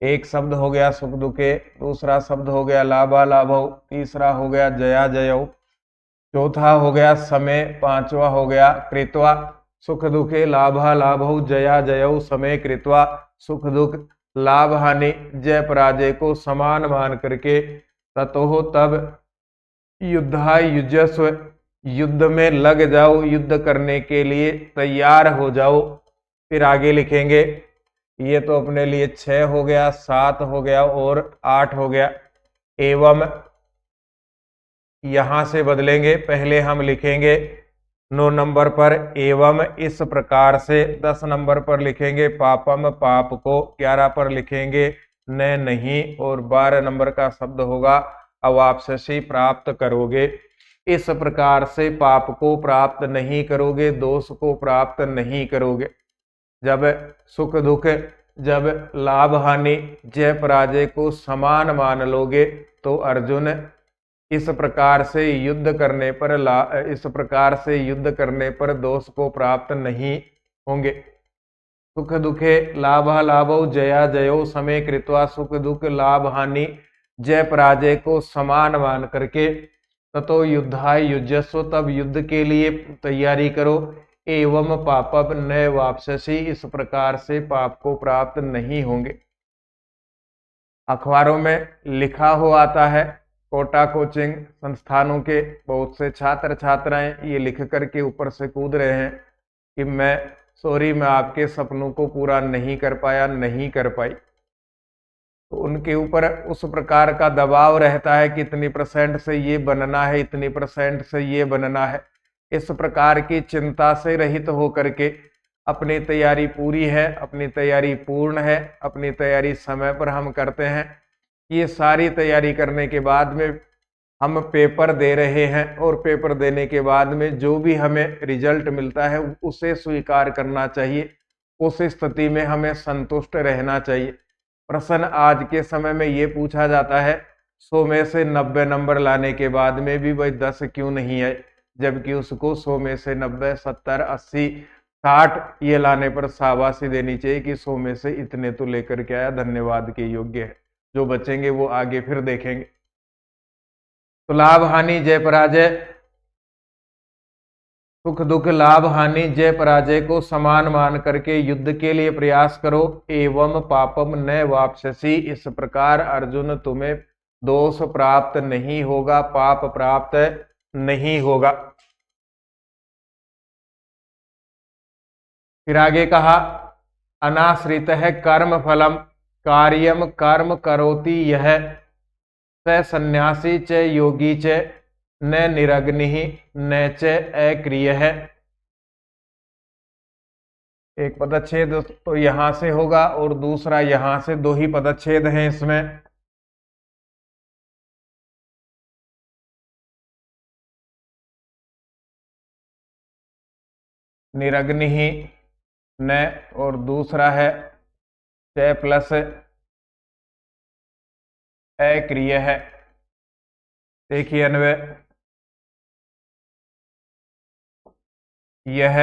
एक शब्द हो गया सुख दुखे, दूसरा शब्द हो गया लाभा लाभौ, तीसरा हो गया जया जयौ, चौथा हो गया समय, पांचवा हो गया कृत्वा, सुख दुखे लाभा लाभौ जया जयौ समय कृत्वा, सुख दुख लाभ हानि जय पराजय को समान मान करके, ततो तब युद्धाय युज्यस्व, युद्ध में लग जाओ, युद्ध करने के लिए तैयार हो जाओ। फिर आगे लिखेंगे, ये तो अपने लिए 6 हो गया, 7 हो गया और 8 हो गया। एवं यहां से बदलेंगे, पहले हम लिखेंगे 9 नंबर पर एवं इस प्रकार से, 10 नंबर पर लिखेंगे पापम, पाप को, 11 पर लिखेंगे न नहीं, और 12 नंबर का शब्द होगा अवाप्स्यसि, प्राप्त करोगे। इस प्रकार से पाप को प्राप्त नहीं करोगे, दोष को प्राप्त नहीं करोगे। जब सुख दुख, जब लाभ हानि जय पराजय को समान मान लोगे तो अर्जुन इस प्रकार से युद्ध करने पर दोष को प्राप्त नहीं होंगे। सुख दुखे लाभा लाभो जया जयो समय कृत्वा, सुख दुख लाभ हानि जय पराजय को समान मान करके ततो युद्धाय युज्यस्व, तब युद्ध के लिए तैयारी करो। एवं पापम न वापससी, इस प्रकार से पाप को प्राप्त नहीं होंगे। अखबारों में लिखा हो आता है, कोटा कोचिंग संस्थानों के बहुत से छात्र छात्राएं ये लिख करके ऊपर से कूद रहे हैं कि मैं आपके सपनों को पूरा नहीं कर पाया, नहीं कर पाई। तो उनके ऊपर उस प्रकार का दबाव रहता है कि इतनी % से ये बनना है, इतनी % से ये बनना है। इस प्रकार की चिंता से रहित होकर के अपनी तैयारी पूरी है, अपनी तैयारी पूर्ण है, अपनी तैयारी समय पर हम करते हैं। ये सारी तैयारी करने के बाद में हम पेपर दे रहे हैं और पेपर देने के बाद में जो भी हमें रिजल्ट मिलता है उसे स्वीकार करना चाहिए। उस स्थिति में हमें संतुष्ट रहना चाहिए। प्रश्न आज के समय में ये पूछा जाता है 100 में से 90 नंबर लाने के बाद में भी वही 10 क्यों नहीं है, जबकि उसको 100 में से 90, 70, 80, 60 ये लाने पर शाबाशी देनी चाहिए कि 100 में से इतने तो लेकर के आया, धन्यवाद के योग्य है। जो बचेंगे वो आगे फिर देखेंगे। तो लाभ हानि जय पराजय, सुख दुख लाभ हानि जय पराजय को समान मान करके युद्ध के लिए प्रयास करो। एवं पापम न वापससी, इस प्रकार अर्जुन तुम्हें दोष प्राप्त नहीं होगा, पाप प्राप्त नहीं होगा। फिर आगे कहा अनाश्रित है कर्म फलम कार्यम कर्म करोति यह, स सन्यासी च योगी च न निरग्नि न च अक्रिय है। एक पदच्छेद तो यहां से होगा और दूसरा यहां से, 2 ही पदच्छेद हैं इसमें। निरग्नि न और दूसरा है च प्लस अक्रिय है। देखिए अन्वय, यह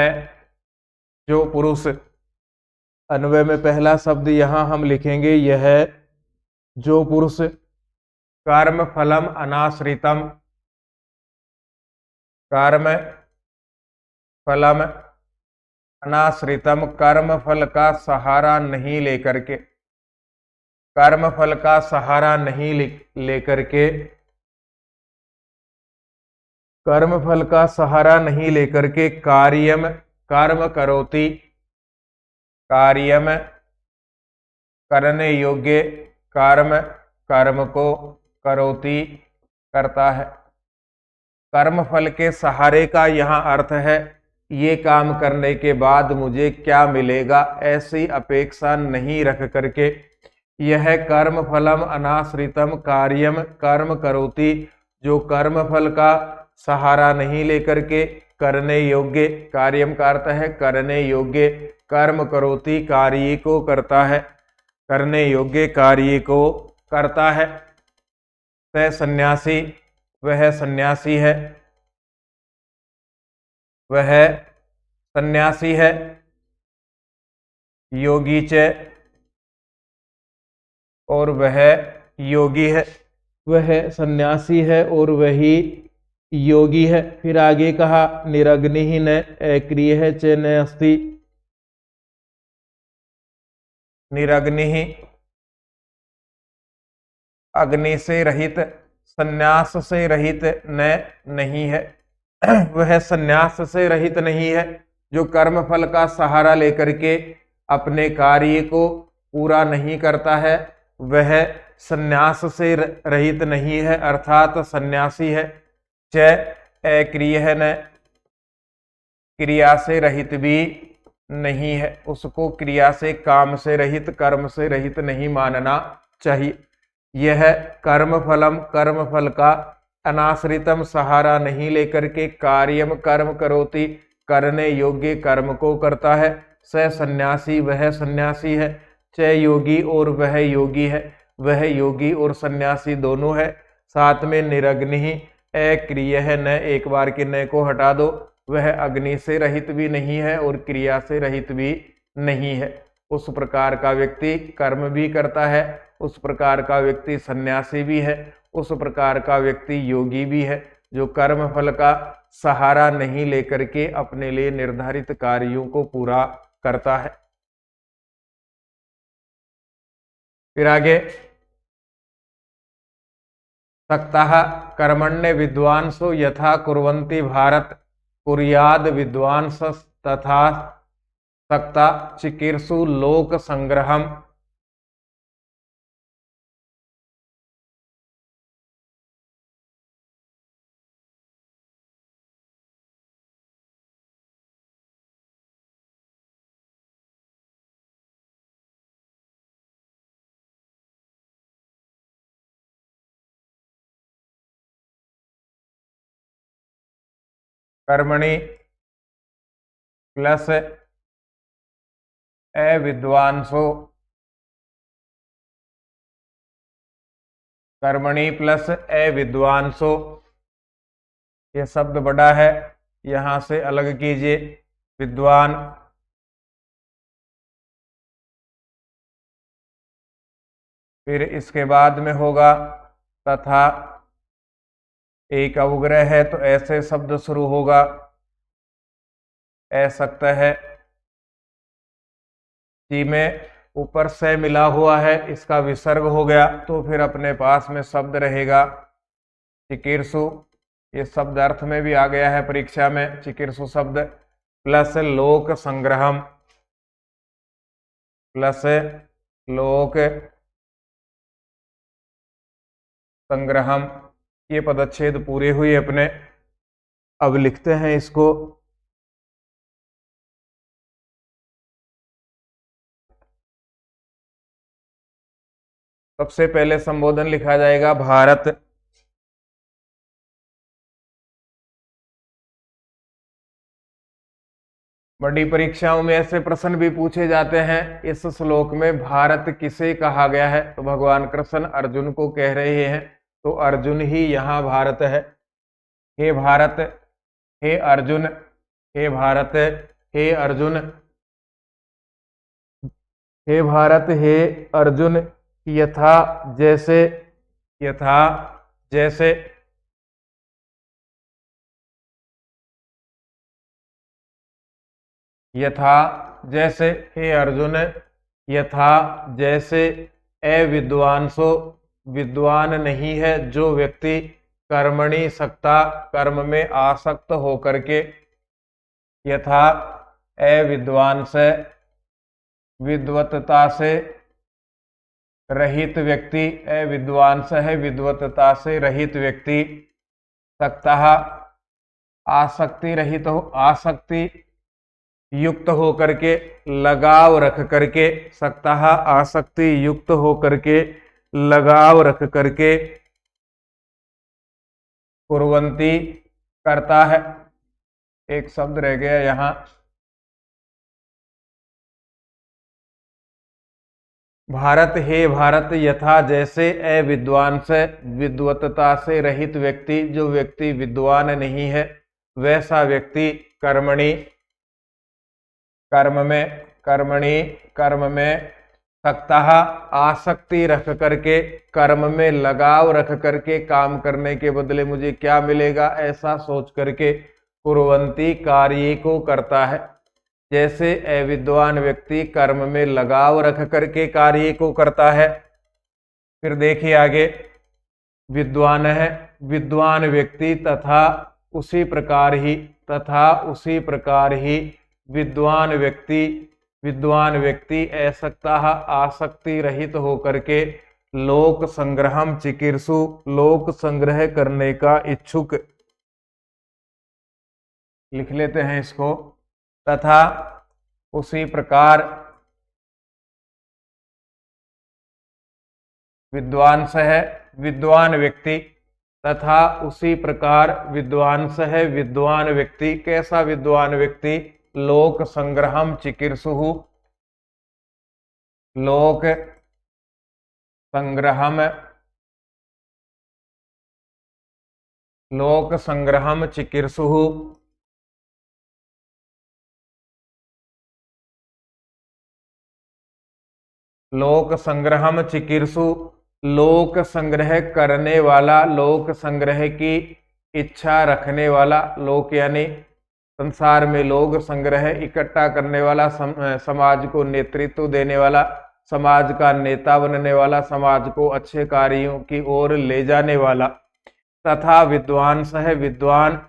जो पुरुष, अन्वय में पहला शब्द यहां हम लिखेंगे यह जो पुरुष कर्म फलम अनाश्रितम, कर्म फलम अनाश्रितम, कर्म फल का सहारा नहीं लेकर के, कर्म फल का सहारा नहीं लेकर के, कर्म फल का सहारा नहीं लेकर के कार्यम कर्म करोति, कार्यम करने योग्य, कर्म कर्म को करोति करता है। कर्म फल के सहारे का यहाँ अर्थ है ये काम करने के बाद मुझे क्या मिलेगा, ऐसी अपेक्षा नहीं रख करके यह कर्म फलम अनाश्रितम कार्यम कर्म करोति, जो कर्म फल का सहारा नहीं लेकर के करने योग्य, कार्यम का अर्थ है करने योग्य, कर्म करोति कार्य को करता है, करने योग्य कार्य को करता है। वह सन्यासी, वह सन्यासी है, वह सन्यासी है। योगी च, और वह योगी है, वह सन्यासी है और वही योगी है। फिर आगे कहा निरग्नि न अक्रिय है च न अस्ति, निरग्नि अग्नि से रहित, सन्यास से रहित न नहीं है, वह सन्यास से रहित नहीं है। जो कर्म फल का सहारा लेकर के अपने कार्य को पूरा नहीं करता है वह सन्यास से रहित नहीं है, अर्थात सन्यासी है। च अक्रिय है न, क्रिया से रहित भी नहीं है, उसको क्रिया से, काम से रहित, कर्म से रहित नहीं मानना चाहिए। यह कर्म फलम, कर्म फल का अनाश्रितम सहारा नहीं लेकर के कार्यम कर्म करोति करने योग्य कर्म को करता है। स सन्यासी, वह सन्यासी है। च योगी, और वह योगी है, वह योगी और सन्यासी दोनों है। साथ में निरग्नि अक्रिय है न, एक बार के न को हटा दो, वह अग्नि से रहित भी नहीं है और क्रिया से रहित भी नहीं है। उस प्रकार का व्यक्ति कर्म भी करता है, उस प्रकार का व्यक्ति सन्यासी भी है, उस प्रकार का व्यक्ति योगी भी है, जो कर्म फल का सहारा नहीं लेकर के अपने लिए निर्धारित कार्यों को पूरा करता है। फिर आगे, सक्तः कर्मण्य विद्वांसो यथा कुर्वन्ति भारत कुर्याद विद्वांस तथा सक्ता चिकीर्षु लोक संग्रहम। कर्मणि प्लस अविद्वांसो, कर्मणि प्लस अविद्वांसो, ये शब्द बड़ा है, यहां से अलग कीजिए विद्वान। फिर इसके बाद में होगा तथा, एक अवग्रह है तो ऐसे शब्द शुरू होगा, असक्त है, सी में ऊपर से मिला हुआ है, इसका विसर्ग हो गया तो फिर अपने पास में शब्द रहेगा चिकीर्षु। ये शब्द अर्थ में भी आ गया है परीक्षा में, चिकीर्षु शब्द प्लस लोक संग्रहम, प्लस लोक संग्रहम, ये पदच्छेद पूरे हुए अपने। अब लिखते हैं इसको, सबसे पहले संबोधन लिखा जाएगा भारत, बड़ी परीक्षाओं में ऐसे प्रश्न भी पूछे जाते हैं, इस श्लोक में भारत किसे कहा गया है, तो भगवान कृष्ण अर्जुन को कह रहे हैं, तो अर्जुन ही यहाँ भारत है। हे भारत, हे अर्जुन, हे भारत, हे अर्जुन, हे भारत, हे अर्जुन, यथा जैसे, यथा जैसे, यथा जैसे, हे अर्जुन, यथा जैसे, अविद्वांसो, विद्वान नहीं है जो व्यक्ति, कर्मणि सक्ता, कर्म में आसक्त होकर के, यथा अविद्वांस, विद्वत्ता से रहित व्यक्ति, अविद्वांस है विद्वत्ता से रहित व्यक्ति, सक्ता आसक्ति रहित हो, आसक्ति युक्त हो करके, लगाव रख करके, सक्ता आसक्ति युक्त हो करके, लगाव रख करके, कुर्वन्ति करता है। एक शब्द रह गया यहां, भारत, हे भारत, यथा जैसे अविद्वान से, विद्वत्ता से रहित व्यक्ति, जो व्यक्ति विद्वान नहीं है वैसा व्यक्ति, कर्मणि, कर्म में, कर्मणि, कर्म में, सक्ता आसक्ति रख करके, कर्म में लगाव रख करके, काम करने के बदले मुझे क्या मिलेगा ऐसा सोच करके, कुर्वन्ति कार्य को करता है। जैसे अविद्वान व्यक्ति कर्म में लगाव रख करके कार्य को करता है। फिर देखिए आगे, विद्वान है, विद्वान व्यक्ति, तथा उसी प्रकार ही, तथा उसी प्रकार ही, विद्वान व्यक्ति, विद्वान व्यक्ति असक्ता आसक्ति रहित होकर के, लोक संग्रहम चिकीर्षु, लोक संग्रह करने का इच्छुक, लिख लेते हैं इसको, तथा उसी प्रकार विद्वांस है, विद्वान व्यक्ति, तथा उसी प्रकार विद्वांस है विद्वान व्यक्ति, कैसा विद्वान व्यक्ति, लोक संग्रहम चिकीर्षु, लोक संग्रहम लोक संग्रहम चिकीर्षुः। लोक संग्रहम चिकीर्षु, लोक संग्रह करने वाला, लोक संग्रह की इच्छा रखने वाला, लोक यानी संसार में लोग संग्रह इकट्ठा करने वाला, समाज को नेतृत्व देने वाला, समाज का नेता बनने वाला, समाज को अच्छे कार्यों की ओर ले जाने वाला। तथा विद्वांस है विद्वान,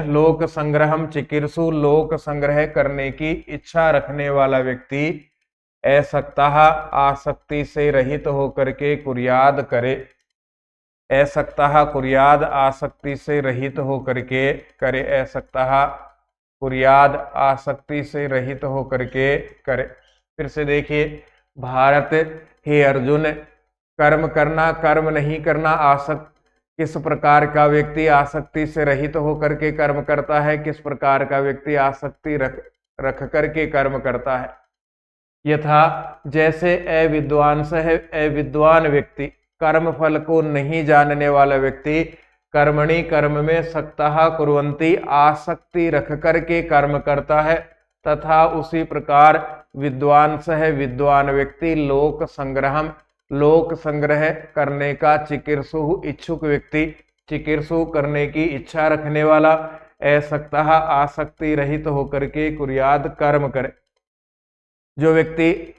लोक संग्रहम चिकीर्षु, लोक संग्रह करने की इच्छा रखने वाला व्यक्ति असक्तः आसक्ति से रहित होकर के कुर्याद करे। असक्तः कुर्याद आसक्ति से रहित होकर के करे। असक्तः कुर्याद आसक्ति से रहित होकर के करे। फिर से देखिए, भारत हे अर्जुन, कर्म करना कर्म नहीं करना आसक्त, किस प्रकार का व्यक्ति आसक्ति से रहित होकर के कर्म करता है, किस प्रकार का व्यक्ति आसक्ति रख करके कर्म करता है। यथा जैसे अविद्वांस है, अविद्वान व्यक्ति, कर्म फल को नहीं जानने वाला व्यक्ति कर्मणि कर्म में सक्तः कुर्वन्ति, आसक्ति रख करके कर्म करता है। तथा उसी प्रकार विद्वांस है विद्वान व्यक्ति, लोक संग्रहम, लोक संग्रह करने का चिकीर्षु, इच्छुक व्यक्ति, चिकीर्षु करने की इच्छा रखने वाला, असक्तः आसक्ति रहित होकर के कुर्याद कर्म करे। जो व्यक्ति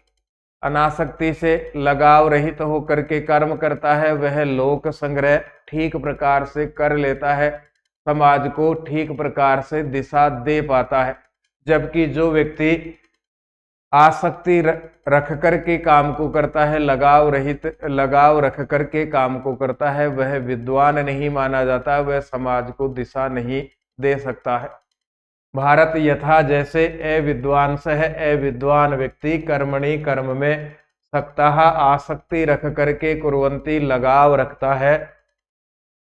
अनासक्ति से लगाव रहित होकर के कर्म करता है वह लोक संग्रह ठीक प्रकार से कर लेता है, समाज को ठीक प्रकार से दिशा दे पाता है। जबकि जो व्यक्ति आसक्ति रख करके काम को करता है, लगाव रख करके काम को करता है, वह विद्वान नहीं माना जाता, वह समाज को दिशा नहीं दे सकता है। भारत यथा जैसे अविद्वांस है, अविद्वान व्यक्ति कर्मणि कर्म में सक्तः आसक्ति रख करके कुर्वन्ति लगाव रखता है,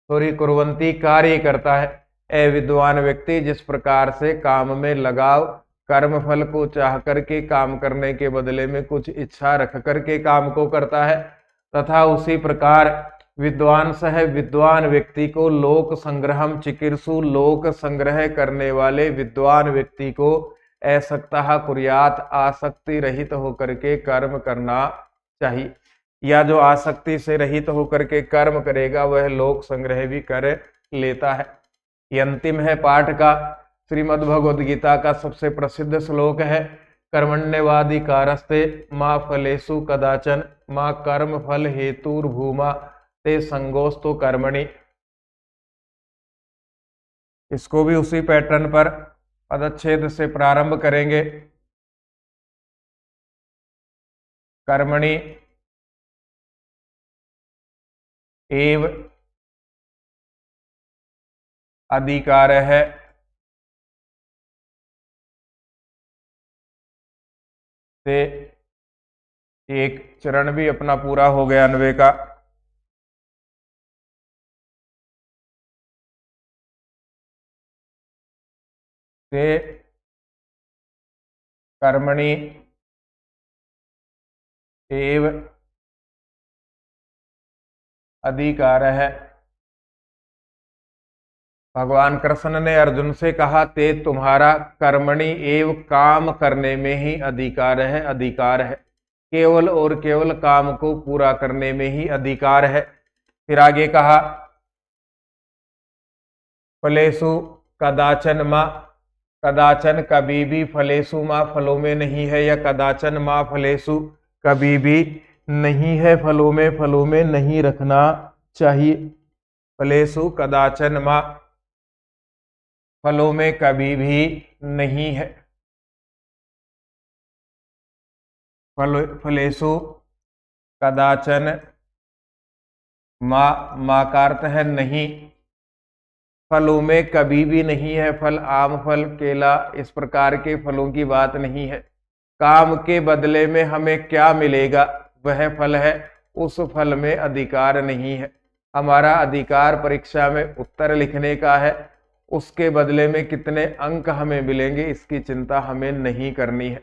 कुर्वन्ति कार्य करता है। अविद्वान व्यक्ति जिस प्रकार से काम में लगाव, कर्म फल को चाह करके काम करने के बदले में कुछ इच्छा रख करके काम को करता है, तथा उसी प्रकार विद्वांस है विद्वान व्यक्ति को लोक संग्रहम चिकीर्षु, लोक संग्रह करने वाले विद्वान व्यक्ति को असक्तः कुर्यात, आसक्ति रहित होकर के कर्म करना चाहिए। या जो आसक्ति से रहित होकर के कर्म करेगा वह लोक संग्रह भी कर लेता है। ये अंतिम है पाठ का, श्रीमद् भगवद गीता का सबसे प्रसिद्ध श्लोक है, कर्मण्यवाधिकारस्ते मां फलेषु कदाचन मां कर्म फल हेतुर्भूमा ते संगोस्तु कर्मणि। इसको भी उसी पैटर्न पर पदच्छेद से प्रारंभ करेंगे। कर्मणि एव अधिकार है से एक चरण भी अपना पूरा हो गया 90 का। से कर्मणि एव अधिकार है। भगवान कृष्ण ने अर्जुन से कहा, ते तुम्हारा कर्मणि एव काम करने में ही अधिकार है, अधिकार है, केवल और केवल काम को पूरा करने में ही अधिकार है। फिर आगे कहा, फलेषु कदाचन मां, कदाचन कभी भी, फलेषु मां फलों में नहीं है, या कदाचन मां फलेषु कभी भी नहीं है, फलों में नहीं रखना चाहिए। फलेषु कदाचन मां फलों में कभी भी नहीं है। फलेषु कदाचन मां का अर्थ है नहीं, फलों में कभी भी नहीं है। फल आम फल केला इस प्रकार के फलों की बात नहीं है। काम के बदले में हमें क्या मिलेगा वह फल है, उस फल में अधिकार नहीं है। हमारा अधिकार परीक्षा में उत्तर लिखने का है, उसके बदले में कितने अंक हमें मिलेंगे इसकी चिंता हमें नहीं करनी है।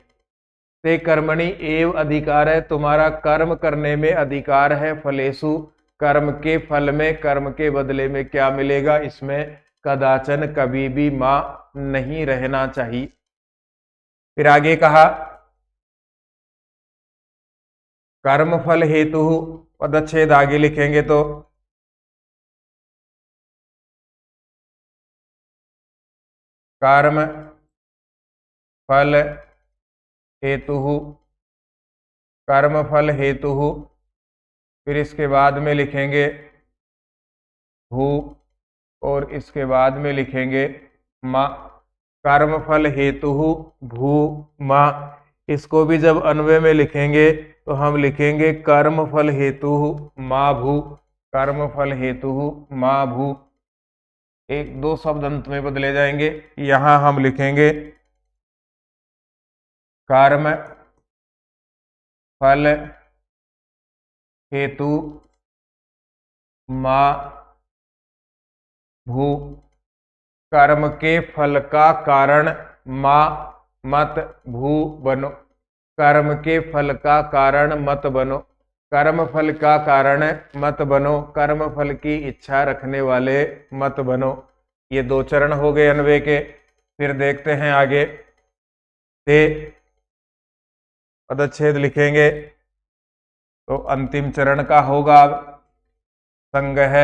ते कर्मणि एव अधिकार है, तुम्हारा कर्म करने में अधिकार है। फलेषु कर्म के फल में, कर्म के बदले में क्या मिलेगा, इसमें कदाचन कभी भी मां नहीं रहना चाहिए। फिर आगे कहा कर्म फल हेतु, पदच्छेद आगे लिखेंगे तो कर्म फल हेतु, कर्म फल हेतु, फिर इसके बाद में लिखेंगे भू और इसके बाद में लिखेंगे मा। कर्म फल हेतु भू मा, इसको भी जब अन्वय में लिखेंगे तो हम लिखेंगे कर्म फल हेतु मा भू, कर्म फल हेतु मा भू। एक दो शब्द अंत में बदले जाएंगे। यहां हम लिखेंगे कर्म फल हेतु मा भू, कर्म के फल का कारण मा मत भू बनो, कर्म के फल का कारण मत बनो, कर्म फल का कारण मत बनो, कर्म फल की इच्छा रखने वाले मत बनो। ये दो चरण हो गए अन्वय के। फिर देखते हैं आगे ते पदच्छेद लिखेंगे तो अंतिम चरण का होगा अब संगह,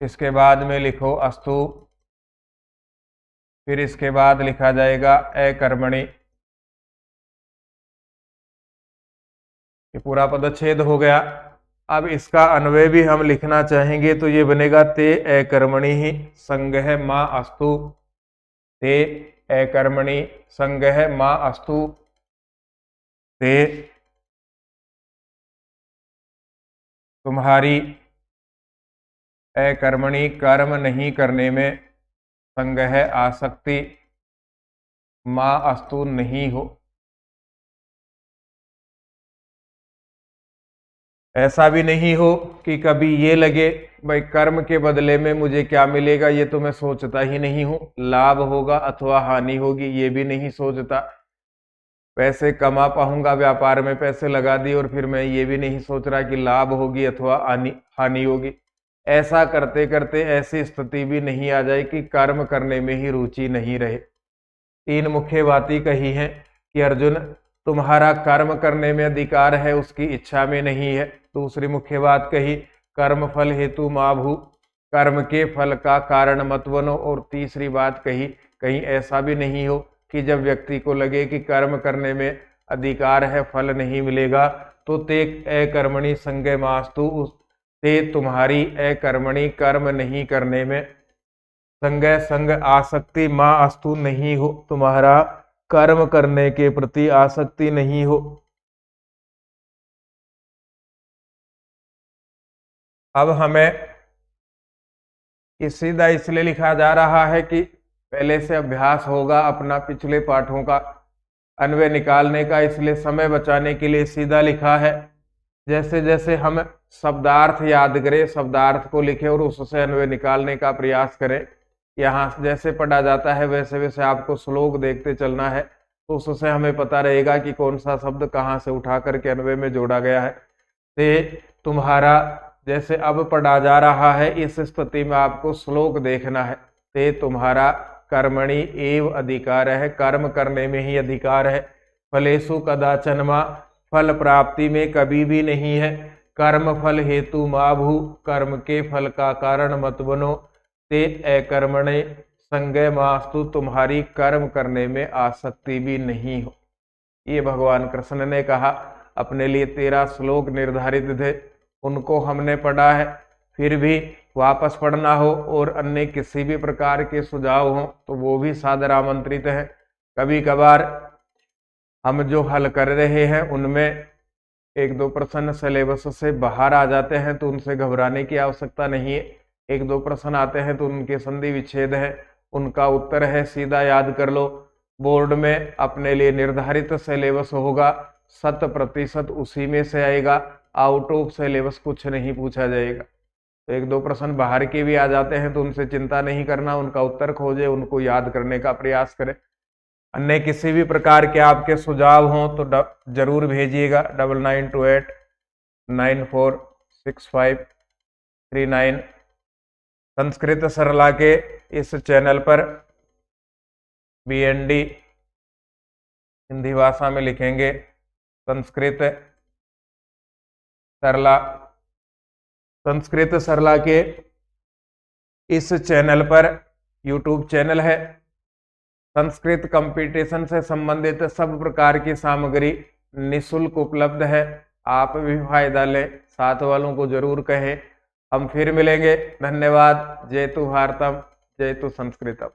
इसके बाद में लिखो अस्तु, फिर इसके बाद लिखा जाएगा अकर्मणि। ये पूरा पदच्छेद हो गया। अब इसका अन्वय भी हम लिखना चाहेंगे तो ये बनेगा ते अकर्मणि ही संगह मां अस्तु, ते अकर्मणि संगह मां अस्तु, ते तुम्हारी अकर्मणि कर्म नहीं करने में संगह आसक्ति मां अस्तु नहीं हो। ऐसा भी नहीं हो कि कभी ये लगे भाई कर्म के बदले में मुझे क्या मिलेगा ये तो मैं सोचता ही नहीं हूं, लाभ होगा अथवा हानि होगी ये भी नहीं सोचता, पैसे कमा पाऊंगा, व्यापार में पैसे लगा दी और फिर मैं ये भी नहीं सोच रहा कि लाभ होगी अथवा हानि होगी। ऐसा करते करते ऐसी स्थिति भी नहीं आ जाए कि कर्म करने में ही रुचि नहीं रहे। तीन मुख्य बातें कही हैं कि अर्जुन तुम्हारा कर्म करने में अधिकार है, उसकी इच्छा में नहीं है। दूसरी मुख्य बात कही कर्म फल हेतु माभू, कर्म के फल का कारण मत बनो। और तीसरी बात कही कहीं ऐसा भी नहीं हो कि जब व्यक्ति को लगे कि कर्म करने में अधिकार है, फल नहीं मिलेगा, तो ते अकर्मणि संगय मास्तु, ते तुम्हारी अकर्मणि कर्म नहीं करने में संगय संग आसक्ति मां अस्तु नहीं हो, तुम्हारा कर्म करने के प्रति आसक्ति नहीं हो। अब हमें सीधा इसलिए लिखा जा रहा है कि पहले से अभ्यास होगा अपना पिछले पाठों का अन्वय निकालने का, इसलिए समय बचाने के लिए सीधा लिखा है। जैसे जैसे हम शब्दार्थ याद करें, शब्दार्थ को लिखें और उससे अन्वय निकालने का प्रयास करें। यहाँ जैसे पढ़ा जाता है वैसे वैसे आपको श्लोक देखते चलना है, तो उससे हमें पता रहेगा कि कौन सा शब्द कहाँ से उठा करके अन्वय में जोड़ा गया है। ते तुम्हारा जैसे अब पढ़ा जा रहा है, इस स्थिति में आपको श्लोक देखना है। ते तुम्हारा कर्मणि एव अधिकार है, कर्म करने में ही अधिकार है। फलेषु कदाचन मा, फल प्राप्ति में कभी भी नहीं है। कर्म फल हेतु माभू, कर्म के फल का कारण मत बनो। ते अकर्मणे संगय मास्तु, तुम्हारी कर्म करने में आसक्ति भी नहीं हो। ये भगवान कृष्ण ने कहा। अपने लिए 13 श्लोक निर्धारित थे, उनको हमने पढ़ा है। फिर भी वापस पढ़ना हो और अन्य किसी भी प्रकार के सुझाव हो तो वो भी सादर आमंत्रित है। कभी कभार हम जो हल कर रहे हैं उनमें 1-2 प्रश्न सिलेबस से बाहर आ जाते हैं तो उनसे घबराने की आवश्यकता नहीं है। 1-2 प्रश्न आते हैं तो उनके संधि विच्छेद है, उनका उत्तर है, सीधा याद कर लो। बोर्ड में अपने लिए निर्धारित सिलेबस होगा, 100% उसी में से आएगा। आउट ऑफ सिलेबस कुछ नहीं पूछा जाएगा। तो 1-2 प्रश्न बाहर के भी आ जाते हैं तो उनसे चिंता नहीं करना, उनका उत्तर खोजे, उनको याद करने का प्रयास करें। अन्य किसी भी प्रकार के आपके सुझाव हों तो जरूर भेजिएगा 9928 946539। संस्कृत सरला के इस चैनल पर BND हिंदी भाषा में लिखेंगे संस्कृत सरला। संस्कृत सरला के इस चैनल पर YouTube चैनल है। संस्कृत कंपटीशन से संबंधित सब प्रकार की सामग्री निशुल्क उपलब्ध है। आप भी फायदा लें, साथ वालों को जरूर कहें। हम फिर मिलेंगे। धन्यवाद। जय तु भारतम, जय तु संस्कृतम।